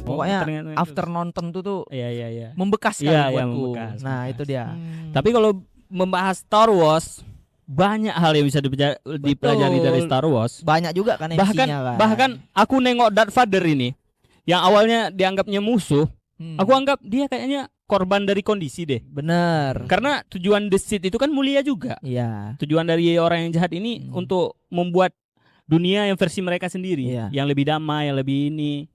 Pokoknya ternyata after nonton tuh iya. membekas sekali Iya, buatku. membekas, Nah, membekas. itu dia. Tapi kalau membahas Star Wars, banyak hal yang bisa dipelajari dari Star Wars. Banyak juga kan Bahkan MC-nya kan. bahkan aku nengok Darth Vader ini yang awalnya dianggapnya musuh, aku anggap dia kayaknya korban dari kondisi deh. Bener. Karena tujuan The Sith itu kan mulia juga. Iya. Tujuan dari orang yang jahat ini untuk membuat dunia yang versi mereka sendiri, Iya. yang lebih damai, yang lebih ini.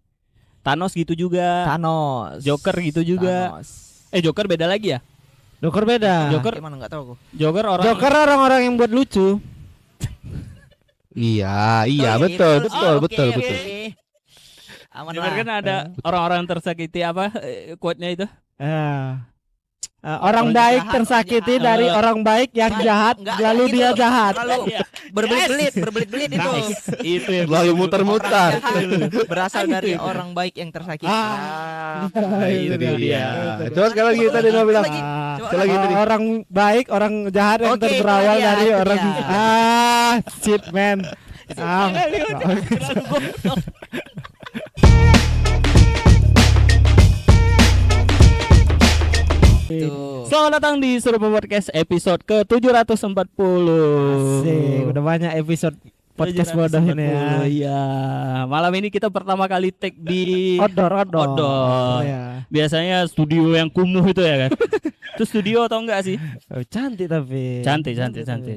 Thanos gitu juga. Thanos. Joker gitu juga. Thanos. Joker beda lagi ya? Joker beda. Joker Gimana enggak tahu aku. Joker orang-orang yang buat lucu. Iya, Oh, betul. oke. Aman Joker lah. kan ada orang-orang tersakiti apa quote-nya itu? Orang Orang baik jahat, tersakiti orang dari jahat. orang baik yang jahat, Enggak, lalu gitu dia loh. jahat. Lalu berbelit-belit itu. Itu ya. Lalu muter-muter. Berasal dari orang baik yang tersakiti. Itu dia. Coba sekali lagi tadi Noah bilang. Sekali lagi tadi. Orang baik, orang jahat yang Oke, berawal itu dia, dari itu orang dia. shit man. Tuh. Selamat datang di Serupa Podcast episode ke-740. Asik, udah banyak episode podcast bodoh ini ya. Iya. Malam ini kita pertama kali take di Outdoor. Outdoor. Ya. Biasanya studio yang kumuh itu ya kan. Itu studio atau enggak sih? Oh, cantik tapi. Cantik.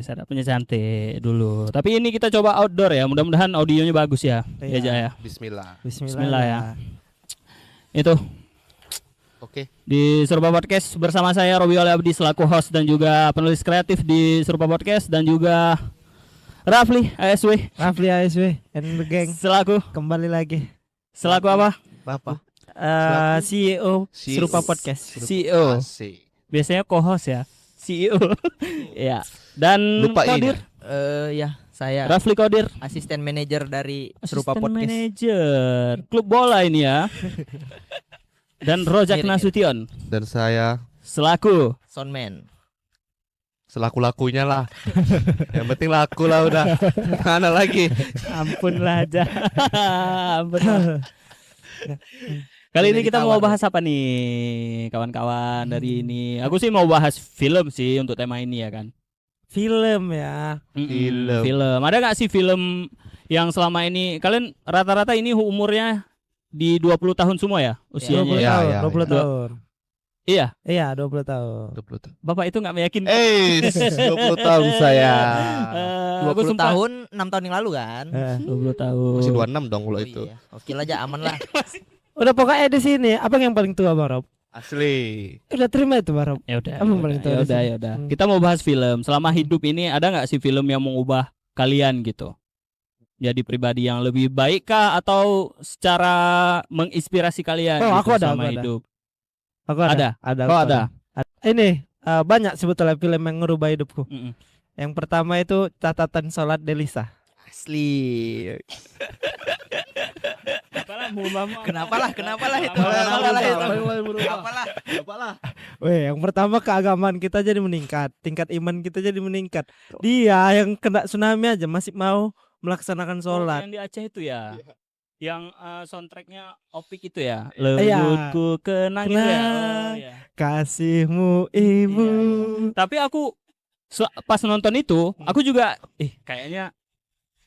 Setupnya cantik dulu. Tapi ini kita coba outdoor ya. Mudah-mudahan audionya bagus ya. Iya. Ya, ya. Bismillah. Bismillah ya. Itu Oke. di Serupa Podcast bersama saya Robi Oleh Abdi selaku host dan juga penulis kreatif di Serupa Podcast, dan juga Rafli ASW and the gang selaku apa? Bapak. CEO Serupa Podcast. CEO. Asik. Biasanya co-host ya. CEO. Ya. Dan Lupa ini. Kodir. Ya, saya Rafli Kodir, asisten manajer dari Serupa asisten Podcast. manajer klub bola ini ya. Dan Rojak Mirip. Nasution Dan saya selaku Soundman. selaku-lakunya lah. Yang penting laku lah udah. Mana lagi? ampun lah aja. Ampun lah. Kali ini kita mau bahas apa nih kawan-kawan dari ini? Aku sih mau bahas film sih untuk tema ini ya kan. Film ya. Film. Ada gak sih film yang selama ini kalian rata-rata ini umurnya di 20 tahun semua ya 20 usianya? Iya, tahun, iya, 20 iya. tahun. Iya. Iya, 20 tahun. 20 tahun. Bapak itu gak meyakinkan. 20 tahun saya. Aku 20 sumpah. tahun 6 tahun yang lalu kan. 20 tahun. Masih 26 dong kalau Oh itu. iya. Oke lah aja, aman lah. Udah pokoknya di sini, apa yang paling tua Bang Rob? Asli. Udah terima itu Bang Rob. Ya udah. Emang paling tua di sini. Ya udah. Kita mau bahas film. Selama hidup ini ada nggak sih film yang mengubah kalian gitu? Jadi pribadi yang lebih baik kah atau secara menginspirasi kalian Oh, gitu aku ada, selama aku ada. hidup? Aku ada. Ada. aku Oh, ada. Ini banyak sebetulnya film yang ngerubah hidupku. Mm-mm. Yang pertama itu Catatan Sholat Delisa. Asli. Kenapa lah itu? Kenapa lah? Weh, yang pertama keagamaan kita jadi meningkat, tingkat iman kita jadi meningkat. Dia yang kena tsunami aja masih mau melaksanakan sholat. Yang di Aceh itu ya. Yang soundtracknya Opik itu ya. Iya. Lembutku kenang gitu ya. Oh, iya. Kasihmu ibu. Tapi aku pas nonton itu, aku juga kayaknya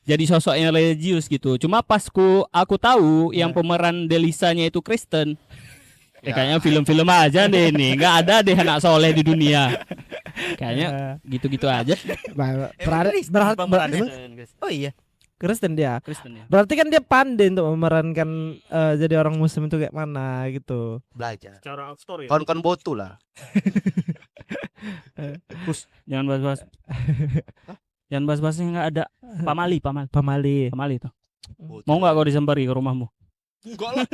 jadi sosok yang religius gitu. Cuma pas aku tahu yang pemeran Delisanya itu Kristen. Kayaknya film-film aja deh ini. Enggak ada deh anak soleh di dunia. Kayaknya gitu-gitu aja. Oh iya. Kristen dia. Kristen ya. Berarti kan dia pandai untuk memerankan jadi orang muslim itu kayak mana gitu. Belajar. Cara story. Kawan-kawan botu lah. Jangan bahas-bahas. Jangan bahas-bahas yang enggak ada. Pamali itu. Mau enggak kau disembari ke rumahmu? Enggak lah.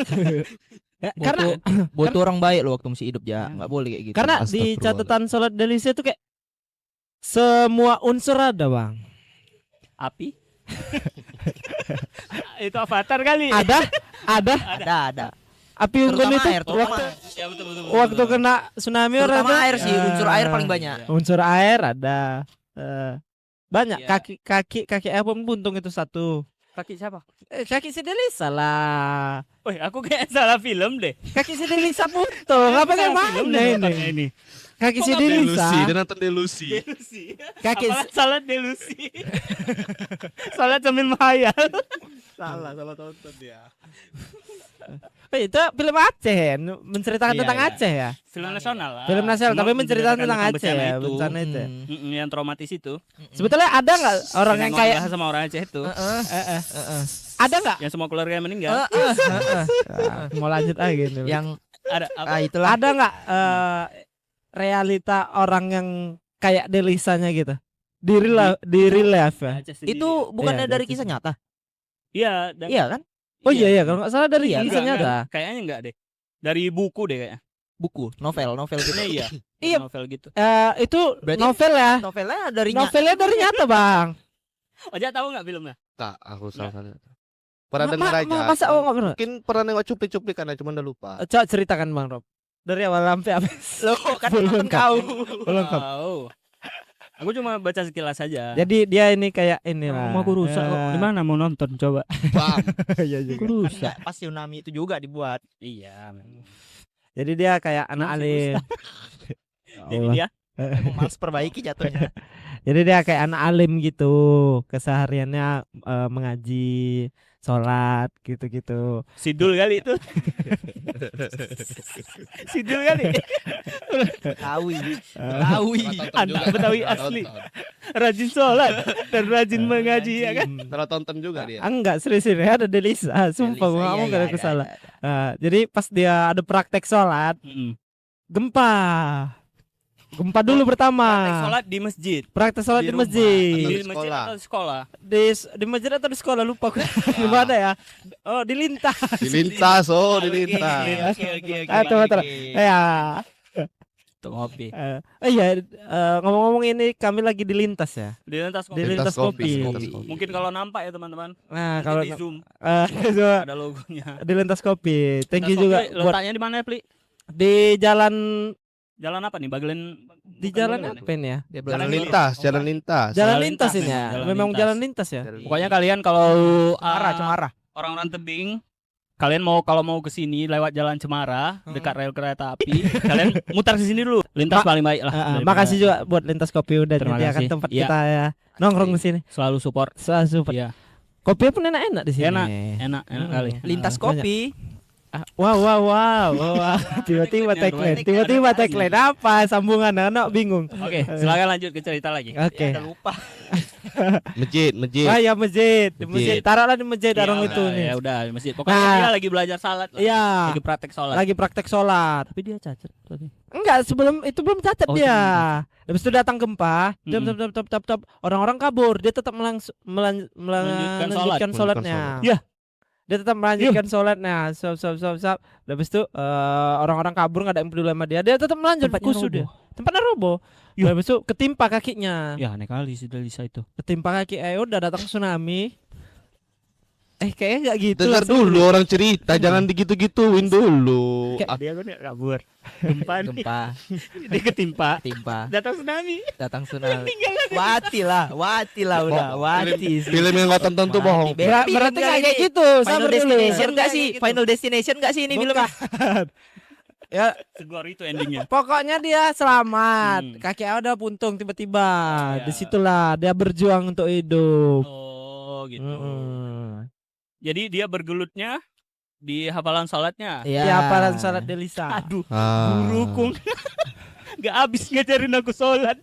Karena Buat orang baik lo waktu masih hidup ya, nggak boleh kayak gitu. karena di catatan sholat Delisa itu kayak semua unsur ada bang. Api? Itu avatar kali. Ada. ada. Api unggun itu Air, terutama. Ya, betul. waktu kena tsunami orang Terutama ada. air sih, unsur air paling banyak. Unsur air ada. Banyak Iya. kaki apa buntung itu satu. Kaki siapa? Kaki si Delisa lah. Woi, aku kayak salah film deh. Kaki si Delisa Puto. Apa Salah mana film deh nontonnya ini? ini. Kaki Kok si nggak Delisa. Delusi, dia nonton delusi. Delusi. Kaki Apalah salah delusi. Salah sambil menghayal. Salah tonton dia. itu film Aceh, menceritakan Iya, tentang iya. Aceh ya. Film nasional lah. Film nasional Cuma tapi menceritakan tentang Aceh bencana ya, itu. bencana itu. ya. Yang traumatis itu. Sebetulnya ada nggak orang yang kayak sama orang Aceh itu. ada nggak? Yang semua keluarga meninggal. Mau lanjut lagi nih. Yang Ada apa? itulah. Ada nggak realita orang yang kayak Delisanya gitu? Di real life ya. Aceh sendiri. Itu bukannya Iya, dari ada kisah nyata? Iya, dan Iya kan? Oh iya kalau nggak salah dari Iya, kisah enggak, nyata. kayaknya enggak deh. Dari buku deh kayaknya. Buku, novel gitu. Iya. Iya. Novel gitu. Itu Berarti- novel ya. Novelnya dari Novelnya dari nyata bang. Oja tahu enggak filmnya? Tak, aku salah. Pernah dengar aja. Masa nggak pernah? Mungkin pernah nengok cuplik-cuplikan aja, cuma udah lupa. Coba ceritakan bang Rob. Dari awal sampai habis. Loh, kan Belum nonton lengkap. kau. Belum lengkap. Tahu. Aku cuma baca sekilas saja. Jadi dia ini kayak inilah. Rumah aku rusak kok. Di mana mau nonton coba? Bam. Iya juga. Rusak. Pas tsunami itu juga dibuat. Iya. memang. Jadi dia kayak anak Masih alim. Jadi Allah. dia Emang males perbaiki jatuhnya. Jadi dia kayak anak alim gitu. Kesehariannya mengaji, sholat gitu-gitu. Sidul kali itu. Sidul kali. Tawi. Tawi. Anak Betawi asli. Rajin sholat dan rajin mengaji ya kan? Kalau tonton juga dia. Enggak serius ini ada Delisa. Sumpah gua Iya, ngomong iya, gak ada iya, salah. iya. Jadi pas dia ada praktek sholat, gempa. Gempa dulu pertama. Praktek sholat di masjid. Praktek sholat di Di rumah. masjid. Di Di masjid sekolah. atau di sekolah? Di masjid atau di sekolah lupa aku. Di mana ya? Oh, di lintas. Dilintas, dilintas. Oke. Ah, betul. Ya. Untuk ngopi. Iya, ngomong-ngomong ini kami lagi di lintas ya. Di lintas Di kopi. lintas kopi. Mungkin kalau nampak ya teman-teman. Nah, Nanti kalau di zoom itu ada logonya. di lintas kopi. Thank you Lintas juga kopi, buat letaknya di mana ya, Pli? di jalan Jalan apa nih? Bagian di jalan apa ini ya? Jalan lintas, jalan lintas. Jalan Jalan lintas lintas ini ya. memang, jalan Memang lintas. jalan lintas ya. Pokoknya kalian kalau Cemara. orang-orang tebing, kalian kalau mau ke sini lewat jalan Cemara dekat rel kereta api, kalian mutar ke sini dulu. Lintas paling baik lah. daripada- Makasih juga buat lintas kopi udah Terima menyediakan kasih. tempat Iya. kita ya. Nongkrong di sini. Selalu support. Soal super. Iya. Kopi pun enak-enak di sini. Enak kali. Lintas Banyak. kopi. Wow. Tiba-tiba tagline. Tiba-tiba tagline apa sambungan anak bingung. Oke, silakan lanjut ke cerita lagi. Oke. Udah lupa. Masjid. Ah ya masjid. Di masjid. Masjid. Taruhlah di masjid Ya orang udah, itu nih. Ya udah, di masjid. Pokoknya Nah. dia lagi belajar salat. Iya. Lagi praktek salat. Lagi praktek sholat. Tapi dia cacat tadi. Enggak, sebelum itu belum cacat Oh, dia. Habis itu datang gempa, Mm-mm. tap, orang-orang kabur, dia tetap Melanjutkan melanjutkan sholat. sholatnya. Ya. Dia tetap melanjutkan sholatnya. Sop. Habis itu orang-orang kabur enggak ada yang peduli sama dia. Dia tetap melanjut Tempatnya kusu roboh. dia. Tempatnya roboh. Ya. Habis itu ketimpa kakinya. Ya aneh kali si Delisa itu. Ketimpa kaki, udah datang tsunami. Kayaknya enggak gitu. Dengar langsung dulu orang cerita, jangan digitu-gituin dulu. Kayak- Dia kan kabur. Gempa nih. Gempa. Dia ketimpa. Timpa. Datang tsunami. Datang tsunami. Wati lah udah. Wati. Film yang nggak tonton tuh bohong. Berarti enggak kayak gitu. Final Sabar dulu. Destination enggak sih? Gitu. Final Destination enggak sih ini filmnya? Ya, Segor itu endingnya. pokoknya dia selamat. Hmm. Kaki udah puntung tiba-tiba. Ya. Disitulah dia berjuang untuk hidup. Oh gitu. Mm-mm. Jadi dia bergelutnya di hafalan salatnya. Iya. Ya hafalan salat Delisa. Aduh, Ah. gurukung. Gak habis ngajarin aku sholat.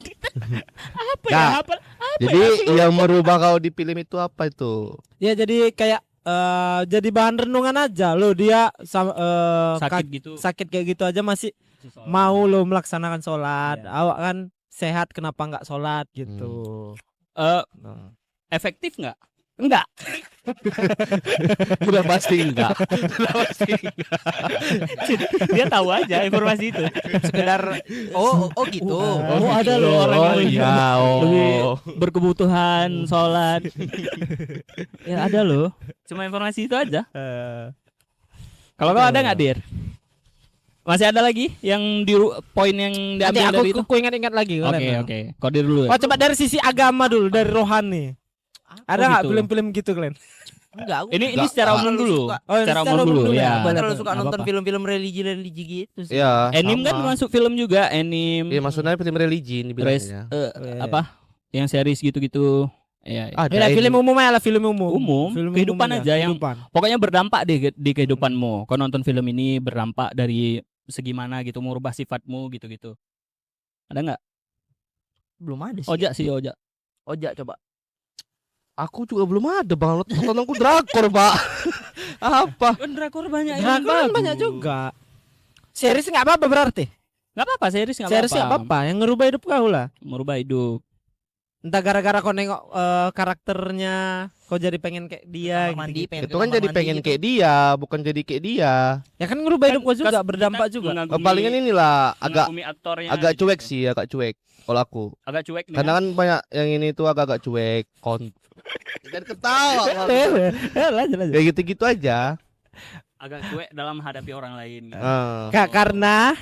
Apa ya Nggak. hafal? Jadi yang merubah kau di film itu apa itu? Ya jadi kayak jadi bahan renungan aja lo dia Sakit gitu. sakit kayak gitu aja masih Sholat. mau lo melaksanakan sholat. Iya. Awak kan sehat kenapa nggak sholat gitu. Nah. Efektif nggak? Enggak. Udah pasti enggak. Dia tahu aja informasi itu. Sekedar oh gitu. Oh, ada loh orang yang lebih- iya, lebih berkebutuhan sholat. Ya ada loh. Cuma informasi itu aja. Kalau kau ada nggak Dir? Masih ada lagi yang poin yang Nanti diambil dari itu? aku ingat-ingat lagi. Oke. Kau Dir dulu ya. Oh coba dari sisi agama dulu, dari rohani. Ada nggak gitu? film-film gitu kalian? Enggak, aku Ini Enggak, secara enggak. umum dulu. Suka. Oh, Secara secara umum umum dulu dulu ya. ya. aku terlalu suka Nggak nonton apa-apa. film-film religi gitu sih. Iya. Anime kan sama. masuk film juga, anime. Iya, maksudnya film religi ini Terus bilangnya. apa? Yang series gitu-gitu. Ya, Ada Ya, film ini. umum aja lah, film umum. Umum, Film kehidupan umum aja yang- kehidupan. pokoknya berdampak di kehidupanmu. Kau nonton film ini berdampak dari segi mana gitu, merubah sifatmu gitu-gitu. Ada nggak? Belum ada sih. Ojak sih, ojak. Ojak coba. Aku juga belum ada bang. Tontonku drakor pak. Apa? Kan drakor banyak Drakor kan banyak juga. Series nggak apa-apa berarti. Nggak apa-apa, series nggak Series apa-apa. nggak apa-apa. Yang ngerubah hidup kau lah. Merubah hidup. Entah gara-gara kau nengok karakternya, kau jadi pengen kayak dia. Kamar mandi, gitu. pengen Itu ke kan kamar jadi mandi pengen gitu. kayak dia, bukan jadi kayak dia. Ya kan ngerubah hidup kau juga, Kan berdampak kita juga. mengagumi- Palingan inilah agak mengagumi aktornya agak gitu. cuek sih, agak cuek. Kalau aku, Agak cuek nih. karena kan banyak yang ini tuh agak-agak cuek. Jangan ketawa. Lanjut. Kayak gitu-gitu aja. Agak cuek dalam menghadapi orang lain. Gitu. Kak, karena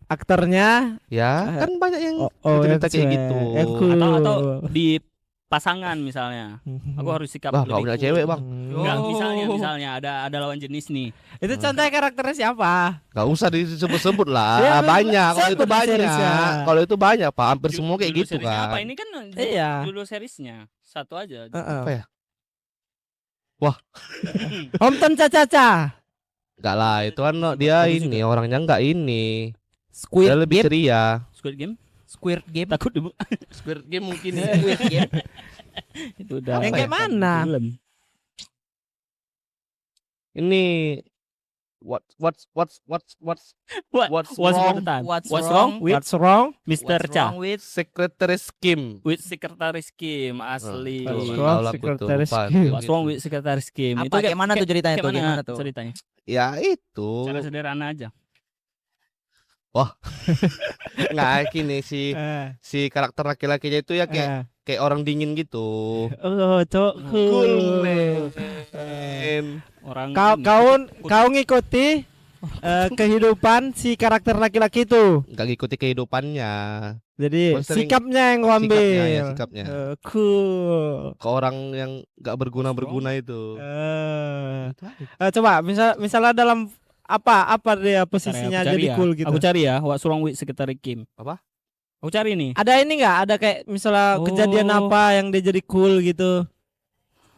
aktornya Ya, kan banyak yang yang cerita kayak cewek. gitu. Yang cool. Atau di pasangan misalnya. Aku harus sikap Wah, gak lebih punya cool. cewek bang. Enggak, Oh. misalnya ada lawan jenis nih. Itu contohnya karakternya siapa? Gak usah disebut-sebut lah. Ya, Banyak. Kalau sebut itu banyak. seriesnya. Kalau itu banyak pak. Hampir semua kayak Judul gitu seriesnya kan. Apa ini kan Iya. judul seriesnya satu aja. Apa ya? Hometown Caca-Caca. Enggak lah. Itu kan dia Bagus ini orangnya enggak ini. Squid Dia lebih Game. ceria. Squid Game Squid Game. takut ibu. Squid Game mungkin. Squid Game. Itu udah. Yang kayak mana? Film. Ini what's What? What's What's wrong? wrong? What's What's wrong? wrong with What's wrong? Mr. What's Cha? wrong with Secretary Scheme. With Secretary Scheme asli. What's Tahu wrong? lah aku tuh, Secretary lupa. Scheme. What's wrong with Secretary Scheme? Apa kayak mana tuh ceritanya kayak tuh? Gimana tuh? Ceritanya. Ya itu. Cara sederhana aja. Nggak gini si karakter laki-lakinya itu ya kayak orang dingin gitu. Oh, cok. Cool man. Orang Kau ngikuti kehidupan si karakter laki-laki itu. Nggak ngikuti kehidupannya. Jadi Kau sering- sikapnya yang kau ambil. Sikapnya ya sikapnya. Cool. Ke orang yang nggak berguna itu. Coba misalnya dalam apa dia posisinya Cari jadi ya. cool gitu. Aku cari ya What's wrong with Secretary Kim. Apa? Aku cari nih. Ada ini nggak? Ada kayak misalnya Oh. kejadian apa yang dia jadi cool gitu.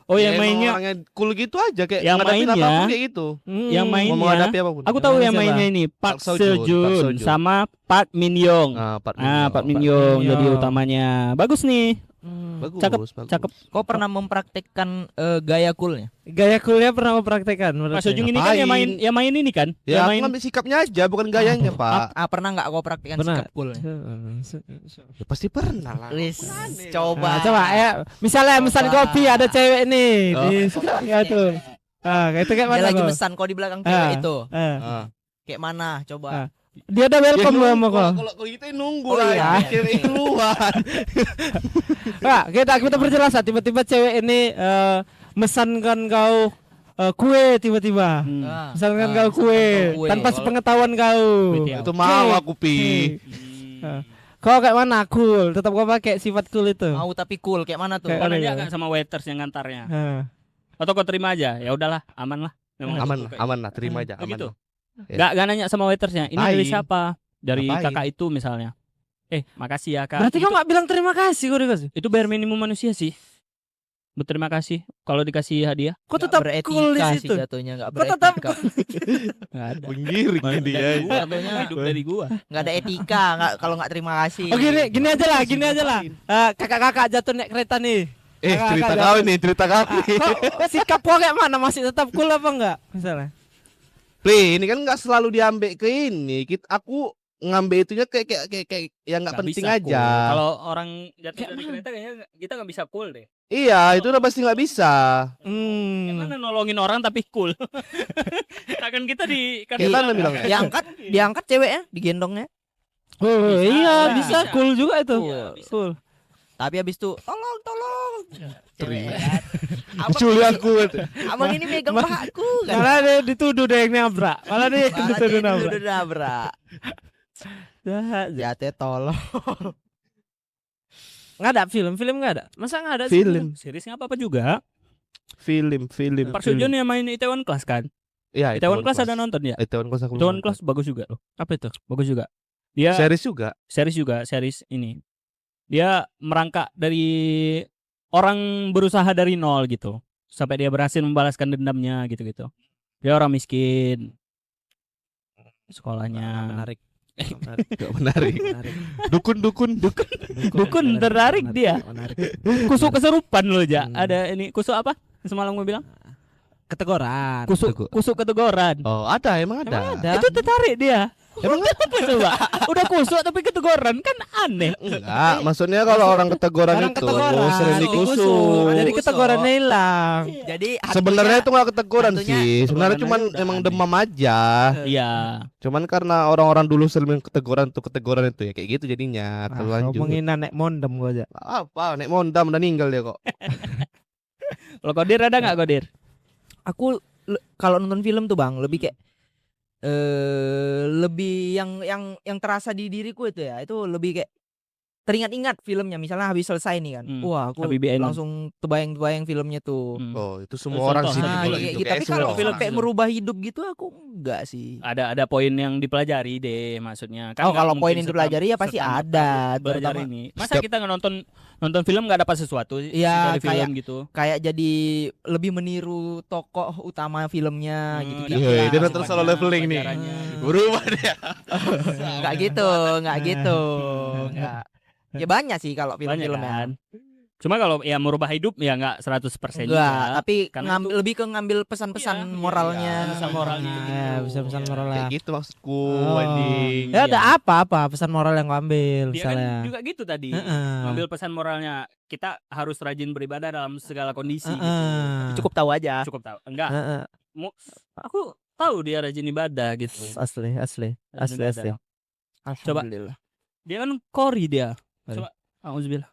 Oh Ya, yang emang mainnya orangnya cool gitu aja kayak yang ngadepin mainnya- apapun kayak gitu. Yang Mau mainnya menghadapi apapun. aku tahu yang Siapa? mainnya ini Park Park Seo Seo Joon, Park Seo Joon Joon. sama Park Min Young. Pak Park Min Young Min jadi Young. utamanya. Bagus nih. Bagus, Cakep, bagus. cakep. Kau pernah mempraktekkan gaya coolnya? Gaya coolnya pernah mempraktekkan Mas berarti? Ujung ini kan yang main ini kan? Ya, yang main aku ngambil sikapnya aja, bukan gayanya, Pak. Pernah nggak kau praktekkan Pernah. sikap coolnya? Ya, pasti pernah lah. Wis, Nah, coba. coba ya. Misalnya mesan Coba. kopi ada cewek nih Oh. di ya tuh. Itu kayak Dia mana? lagi kau? pesan kau di belakang Ah. cewek itu. Ah. Kayak mana? Coba. Ah. Dia udah welcome Ya, sama kau. kalau gitu nunggu Oh, lah, iya. cewek keluar. Nah, kita perjelas lah. Tiba-tiba cewek ini mesankan kau kue tiba-tiba. Ah. Misalkan Ah, kau kue kue. tanpa sepengetahuan kau. Kue Itu mau aku pi. Ah. Kau kayak mana? Cool. Tetap kau pakai sifat cool itu. Mau tapi cool kayak mana tuh? Kayak Kau mana nanya ya? nggak sama waiters yang ngantarnya? Ah. Atau kau terima aja? Ya udahlah, aman lah. Memang Aman, aku kayak aman lah, terima aja, Oh, aman. gitu? lah. Ya. Nggak nanya sama waitersnya. Ini dari Ngapain? siapa? Dari Ngapain? kakak itu misalnya. Makasih ya kak. Berarti itu, kau nggak bilang terima kasih kau dikasih. itu bayar minimum manusia sih. Berterima kasih kalau dikasih hadiah. Kau Nggak tetap beretika cool di sih situ. jatuhnya, nggak Kau tetap beretika. Nggak ada. Menggiring Dari dia. gua, Jatuhnya hidup dari gua. nggak ada etika, nggak kalau nggak terima kasih. Oh gini aja lah, gini aja lah. Kakak-kakak jatuh naik kereta nih. Cerita Kakak kau jatuh. nih, cerita kau nih. Kok sikap kau kayak mana? Masih tetap cool apa enggak? Misalnya. Play, ini kan nggak selalu diambil ke ini. Aku ngambil itunya kayak yang nggak penting bisa aja. cool. Kalau orang jatuh dari kereta kayaknya kita nggak bisa cool deh. Iya, itu udah pasti nggak bisa. Gimana nolongin orang tapi cool. Akan kita di kan Kayak mana bilangnya? Diangkat ceweknya, digendongnya. Oh, Bisa, iya bisa. bisa cool juga itu. Iya, bisa. Cool. Tapi habis itu tolong. Cewek kan. Culi aku. Abang ini megang pahaku kan. Malah dia dituduh deh yang nabrak. Malah dia yang Malah dituduh dia nabrak. dulu nabrak. Jahat. Jatuh tolong. Nggak ada film enggak ada. Masa nggak ada Film. Seriesnya apa juga? Film. Park Seo Joon yang main Itaewon Class kan? Iya, Itaewon Class ada nonton ya? Itaewon Class aku Itaewon nonton. Class bagus juga loh. Apa itu? Bagus juga. Dia Series juga. series ini. Dia merangkak dari orang berusaha dari nol gitu. Sampai dia berhasil membalaskan dendamnya gitu-gitu. Dia orang miskin. Sekolahnya Menarik. Gak menarik. Dukun. Dukun tertarik dia. Menarik. Kusuk keserupan loh, Ja. Ada ini kusuk apa? Semalam gue bilang. Ketegoran. Kusuk ketegoran. Oh, emang ada. Itu tertarik dia. Emang Apa coba? Udah kusuk tapi ketegoran kan aneh. enggak, maksudnya kalau orang ketegoran Orang itu ketegoran, sering dikusuk. dikusuk. Jadi ketegorannya hilang. Jadi Sebenarnya itu nggak ketegoran hantunya- sih. Sebenarnya cuman ketegoran aja emang udah demam aja. Iya. Cuman karena orang-orang dulu sering ketegoran itu ya kayak gitu jadinya. Terlanjur. Ngomongin anek mondem gua aja. Apa? Nek mondam udah meninggal dia kok. Kalau Kodir ada nggak Kodir? aku kalau nonton film tuh Bang lebih kayak lebih yang terasa di diriku itu ya itu lebih kayak teringat-ingat filmnya misalnya habis selesai nih kan wah aku Habibie Ainun. langsung terbayang filmnya tuh Oh, itu semua Contoh, orang sih contoh. kalau kayak gitu. gitu. Kayak Tapi semua kalau orang. film kayak merubah hidup gitu aku enggak sih. Ada poin yang dipelajari deh maksudnya. Oh, nggak kalau mungkin poin yang dipelajari ya pasti ada, Belajar terutama ini. Masa kita nonton film nggak dapat sesuatu Iya, dari film gitu? kayak jadi lebih meniru tokoh utama filmnya gitu-gitu. Iya, dia lah. nonton solo leveling nih. Pelajarannya. Berubah dia. Enggak gitu, enggak gitu. Enggak. Ya banyak sih kalau Banyak film-film kan. Cuma kalau ya merubah hidup ya nggak 100% Enggak, juga. tapi Karena itu- lebih ke ngambil pesan-pesan Iya, moralnya. iya, pesan moralnya Nah, gitu. ya, bisa pesan moral lah. Kayak gitu maksudku, Oh. anjing. Ya ada apa pesan moral yang gua ambil Dia kan misalnya. juga gitu tadi. Heeh. Ngambil pesan moralnya. Kita harus rajin beribadah dalam segala kondisi gitu. Heeh. Cukup tahu aja. Cukup tahu. Enggak. Heeh. Aku tahu dia rajin ibadah gitu. Asli. Rajin ibadah. Alhamdulillah. Dia kan kori dia. Kori. Coba. Auzubillah.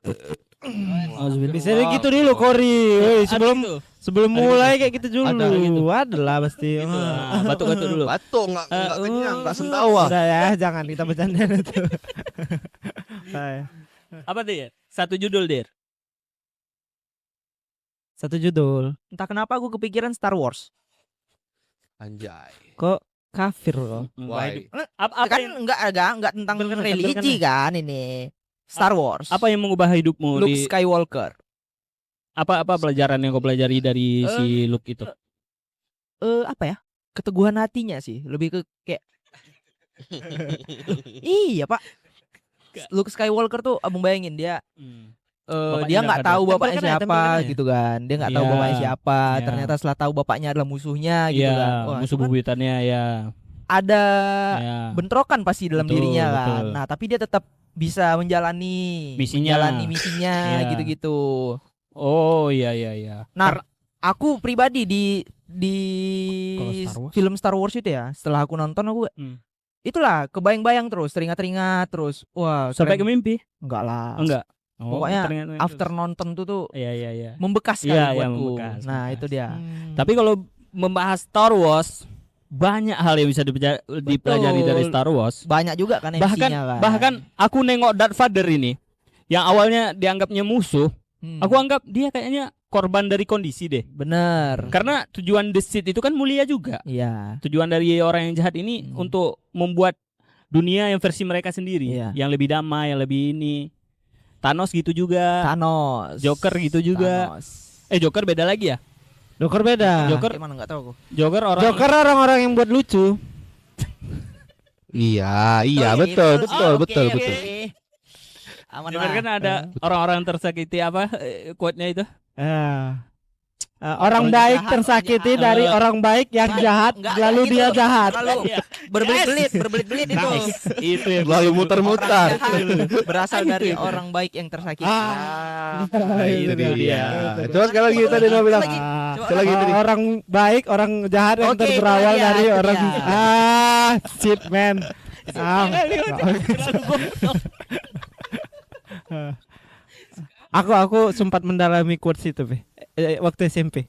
Auzubillah. Bisa gitu dulu Kori. Woi, sebelum Ada mulai kayak gitu dulu. Ada gitu. Ada lah pasti. Gitu. Nah, batuk-batuk dulu. Batuk enggak kenyang, enggak sentawa. Udah ya, jangan kita bercanda itu. Apa dia? Satu judul dia. Satu judul. Entah kenapa aku kepikiran Star Wars. Anjay. Kok kafir loh? Why? Apa Kan yang, enggak tentang Bener, religi kan ini. Star Wars. apa yang mengubah hidupmu Luke di Skywalker. apa pelajaran yang kau pelajari dari si Luke itu? Apa ya? Keteguhan hatinya sih, lebih ke kayak iya, Pak. Luke Skywalker tuh abang bayangin dia Bapaknya dia udah nggak ada. tahu bapaknya Tempel siapa kan ya? gitu kan. Dia nggak tahu Iya. bapaknya siapa. Iya. Ternyata setelah tahu bapaknya adalah musuhnya gitu Iya, kan. Wah, musuh itu kan bebuyutannya ya. ada Ya. bentrokan pasti dalam Betul, dirinya kan. betul. Nah, tapi dia tetap bisa menjalani Misinya. misinya Iya. gitu-gitu. Oh iya. Nah, aku pribadi di Kalau Star Wars? film Star Wars itu ya, setelah aku nonton aku itulah kebayang-bayang terus, teringat-teringat terus. Wah, Sampai ke keren. mimpi? Enggak lah. Enggak. Pokoknya ternyata After nonton tuh Iya. membekas sekali Iya, iya, buatku. membekas, Nah, membekas. itu dia. Tapi kalau membahas Star Wars, banyak hal yang bisa dipelajari dari Star Wars. Banyak juga kan MC-nya kan. Bahkan aku nengok Darth Vader ini, yang awalnya dianggapnya musuh, aku anggap dia kayaknya korban dari kondisi deh. bener. Karena tujuan The Sith itu kan mulia juga. Iya. Tujuan dari orang yang jahat ini untuk membuat dunia yang versi mereka sendiri, Iya. yang lebih damai, yang lebih ini. Thanos gitu juga. Thanos. Joker gitu juga. Thanos. Joker beda lagi ya? Joker beda. Joker- Gimana enggak tahu aku. Joker orang Joker orang-orang yang buat lucu. Iya, Oh, iya, betul. oke. Aman Joker lah. kan ada orang-orang tersakiti apa quote-nya itu? Orang Orang baik jahat, tersakiti orang dari jahat. orang baik yang Enggak, jahat, enggak, lalu gitu. dia jahat. Lalu berbelit-belit itu. Itu yang Lalu muter-muter. Berasal dari orang baik yang tersakiti. Itu dia. dia. Coba sekali lagi tadi dia bilang. Lagi. Sekali lagi tadi. Orang baik, orang jahat yang Oke, berawal itu dia, dari itu orang dia. shit man. Aku sempat mendalami quotes itu, Be. Waktu SMP.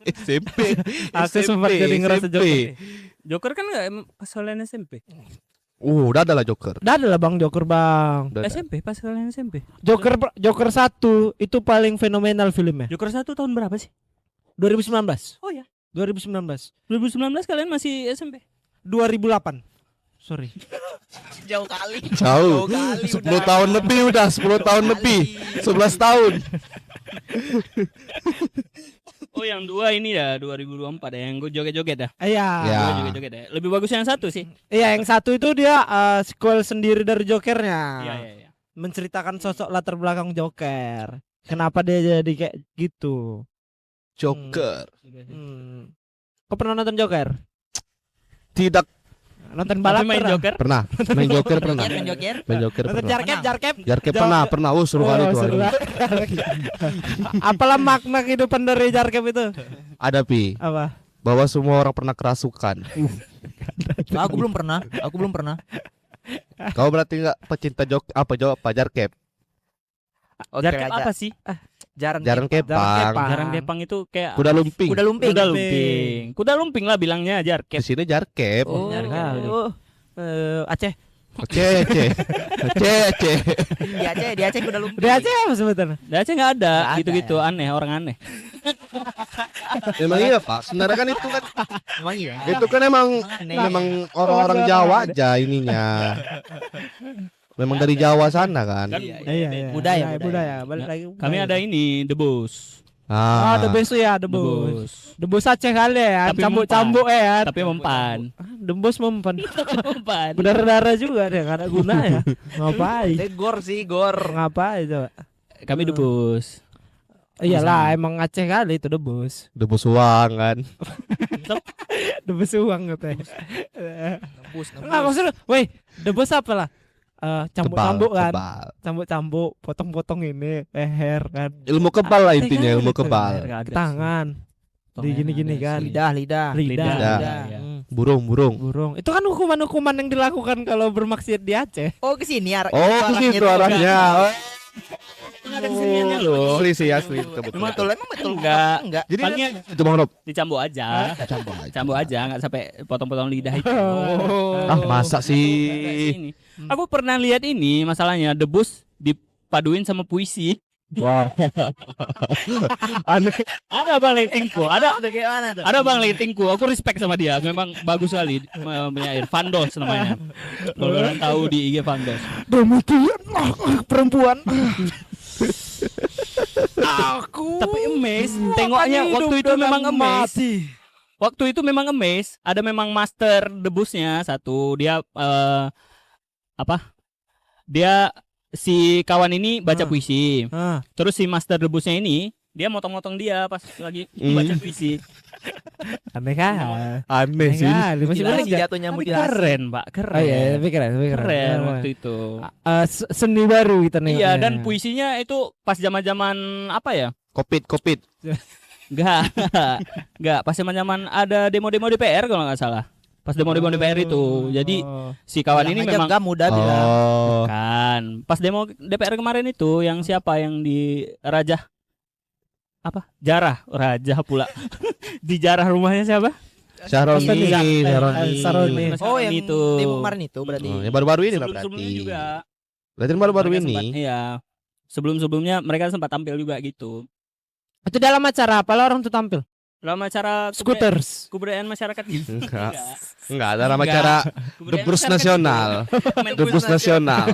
SMP. Aku sempat jadi ngerasa Joker. Joker kan enggak kesalahan SMP. Udah adalah Joker. Udah ada lah Bang Joker Bang. Udah ada. SMP pas kalian SMP. Joker 1 itu paling fenomenal filmnya. Joker 1 tahun berapa sih? 2019. Oh ya. 2019. 2019 kalian masih SMP. 2008. Sorry. Jauh kali. Jauh. kali 10 tahun lebih udah, 10 tahun lebih. 11 tahun. Oh yang 2 ini ya 2024 ya yang gue joget-joget dah. Iya. Ya. Gue joget-joget ya. Lebih bagus yang 1 sih. Iya, yang 1 itu dia sequel sendiri dari Jokernya. Iya. Menceritakan sosok latar belakang Joker. Kenapa dia jadi kayak gitu? Joker. Kau pernah nonton Joker? Tidak Nonton Tapi balap main pernah? Joker. pernah. Main Joker pernah. Main Joker. Main Joker Nonton pernah. Jarkep. Jarkep pernah. Seru kali itu. seru banget. Apalah makna kehidupan dari Jarkep itu? Ada Pi, Apa? bahwa semua orang pernah kerasukan. Aku belum pernah. Kau berarti enggak pecinta apa Jarkep? Oke, Jarkep aja. apa sih? Jarang Jarang kepang. kepang. Jarang Depang itu kayak Kuda lumping. Kuda lumping. Kuda lumping lah bilangnya Di Jarkep. sini Jarkep. Oh. Aceh. Aceh. Di Aceh kuda lumping. Di Aceh apa sebutannya? Di Aceh nggak ada Nggak ada, gitu-gitu aneh orang aneh. Memang iya Pak. Sebenarnya kan itu kan Emang iya. itu kan emang Aneh. memang orang-orang Jawa aja ininya. Memang dari Jawa sana kan. Kan Iya. Budaya. Balik lagi. kami ada ini The Boss. The Boss ya, The Boss. The Boss Aceh kali ya, Tapi cambuk-cambuk ya. Tapi mempan. The Boss mempan. Mempan. Berdarah-darah juga deh, gak ada guna ya. Ngapain? Gor sih, gor. Ngapain coba? Kami The Boss. Iyalah, emang Aceh kali itu The Boss. Debus uang kan. The Boss uang katanya. Nembus. Enggak maksudnya, weh, The Boss apa lah? Cambuk-cambuk kan. Kebal. Cambuk-cambuk, potong-potong ini leher kan. Ilmu kebal lah intinya, ilmu kebal. Tangan. Di gini-gini kan. Lidah. Lidah. Lidah. Burung. Burung. Itu kan hukuman-hukuman yang dilakukan kalau bermaksiat di Aceh. Oh, ke sini arah. Oh, ke situ arahnya. Ada keseniannya loh. Asli kebetulan. Betul, emang betul. Enggak. Jadi Palingnya itu Bang Rob. dicambuk aja. Cambuk aja nggak sampai potong-potong lidah itu. Ah, masa sih? Ini. Aku pernah lihat ini masalahnya The Boss dipaduin sama puisi. Wow. Aneh. Ada Bang Letingku, ada kayak mana tuh? ada Bang Letingku. Aku respect sama dia. Memang bagus sekali menyair. Vandos namanya. Kalau kalian tahu di IG Vandos. Demikianlah perempuan. Aku. Tapi amazed. Tengoknya waktu itu memang amazed. Waktu itu memang amazed. Ada memang master The Boss-nya satu. Dia Dia si kawan ini baca puisi. Terus si master The Boss-nya ini dia motong-motong dia pas lagi baca puisi. Aneh kan? Aneh sih. Masih Gila banyak sih jatuhnya Tapi mutilasi. keren, Pak. Keren. Oh iya, tapi keren. Keren waktu itu. Seni baru kita nih. Iya, dan puisinya itu pas zaman-zaman apa ya? Kopit. Enggak, pas zaman-zaman ada demo-demo DPR kalau nggak salah. Pas demo-demo DPR itu. Jadi si kawan ini memang gak mudah bilang. Oh. kan. Pas demo DPR kemarin itu yang siapa yang di Raja apa? Jarah, Raja pula. Di Jarah rumahnya siapa? Syaroni. Saroni. Oh, yang itu. demo kemarin itu berarti. Oh, yang baru-baru ini lah Sebelum-sebelumnya berarti. juga. Berarti baru-baru Mereka ini. sempat- Iya. Sebelum-sebelumnya mereka sempat tampil juga gitu. Itu dalam acara apa lah orang tuh tampil? Dalam acara Scooters. kebudayaan masyarakat gitu. Enggak, dalam acara Debus Nasional. Debus Nasional.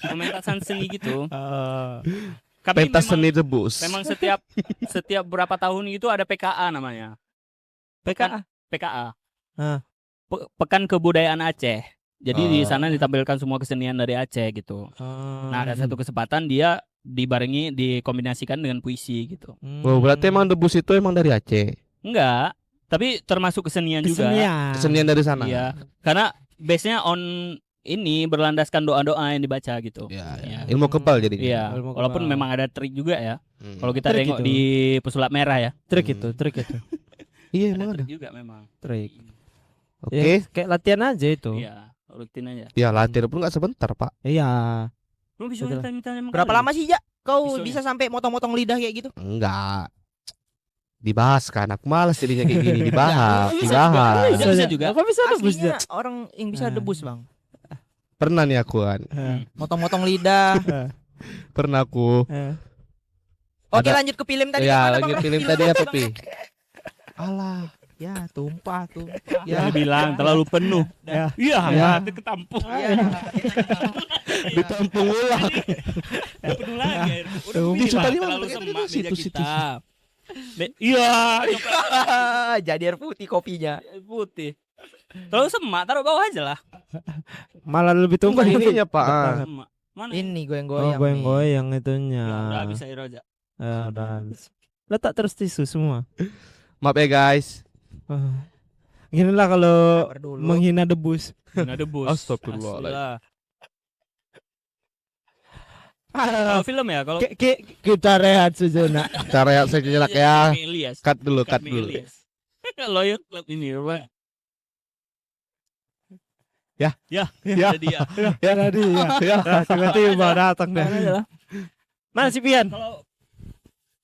Pementasan seni gitu. Tapi Pentas memang, seni Debus. memang setiap berapa tahun itu ada PKA namanya. PKA. Pekan Kebudayaan Aceh. Jadi di sana ditampilkan semua kesenian dari Aceh gitu. Nah, ada satu kesempatan dia dikombinasikan dengan puisi gitu. Oh, berarti emang Debus itu emang dari Aceh. Enggak, tapi termasuk kesenian juga. Kesenian dari sana. Iya. Karena base-nya on ini berlandaskan doa-doa yang dibaca gitu. Iya. Ilmu kebal jadinya. Iya, Ilmu walaupun kebal. memang ada trik juga ya. Kalau kita Trik tengok itu. di pesulap merah ya. Trik itu. Iya, Ada emang ada. trik juga memang. Trik. Oke. Ya, kayak latihan aja itu. Iya, rutin aja. Ya, latihan pun enggak sebentar, Pak. Iya. Belum bisa Betul. minta Berapa lama sih, Jak? Kau Pistolnya. bisa sampai motong-motong lidah kayak gitu? Enggak. Dibahas kan. Aku malas jadinya kayak gini dibahas. Bisa juga. Dibahas. Bisa juga. Kok bisa debus Aslinya dia? orang yang bisa Ah. debus, Bang. Pernah nih aku kan. Motong-motong lidah. Pernah aku. Oke, Ada- lanjut ke film tadi. Ya, Mana, lagi Bang? film tadi apa, Pi? Alah, ya tumpah. Ya bilang terlalu penuh. Ya. Iya, Ya. itu ketampung. Ya. Ditampung ulang. Ya, penuh lagi. air. Udah Tuh, bilang, tadi mah terlalu pakai semak itu, meja situ. kita. Iya, Jadi air putih kopinya. putih. Terlalu semak, taruh bawah aja lah. Malah lebih tumpah Bukan ini. itunya, Pak. Ah. Semak. Mana? Ini Oh, goyang-goyang. goyang-goyang itunya. Ya, udah habis air aja. Udah habis. Letak terus tisu semua. Maaf ya, guys. Gini lah kalau Sabar dulu. menghina debus. Nggak debus. Astagfirullah. Kalau film ya, kalau Kita rehat sejenak. Cara yang saya jelek ya. Kami Ilyas. Cut dulu, cut Kami dulu. Ilyas. Lawyer club ini, Pak. Ya. Ya, Ya. jadi ya. Ya tadi ya. Ya, tiba-tiba datang deh. Mana si Pian? Kalau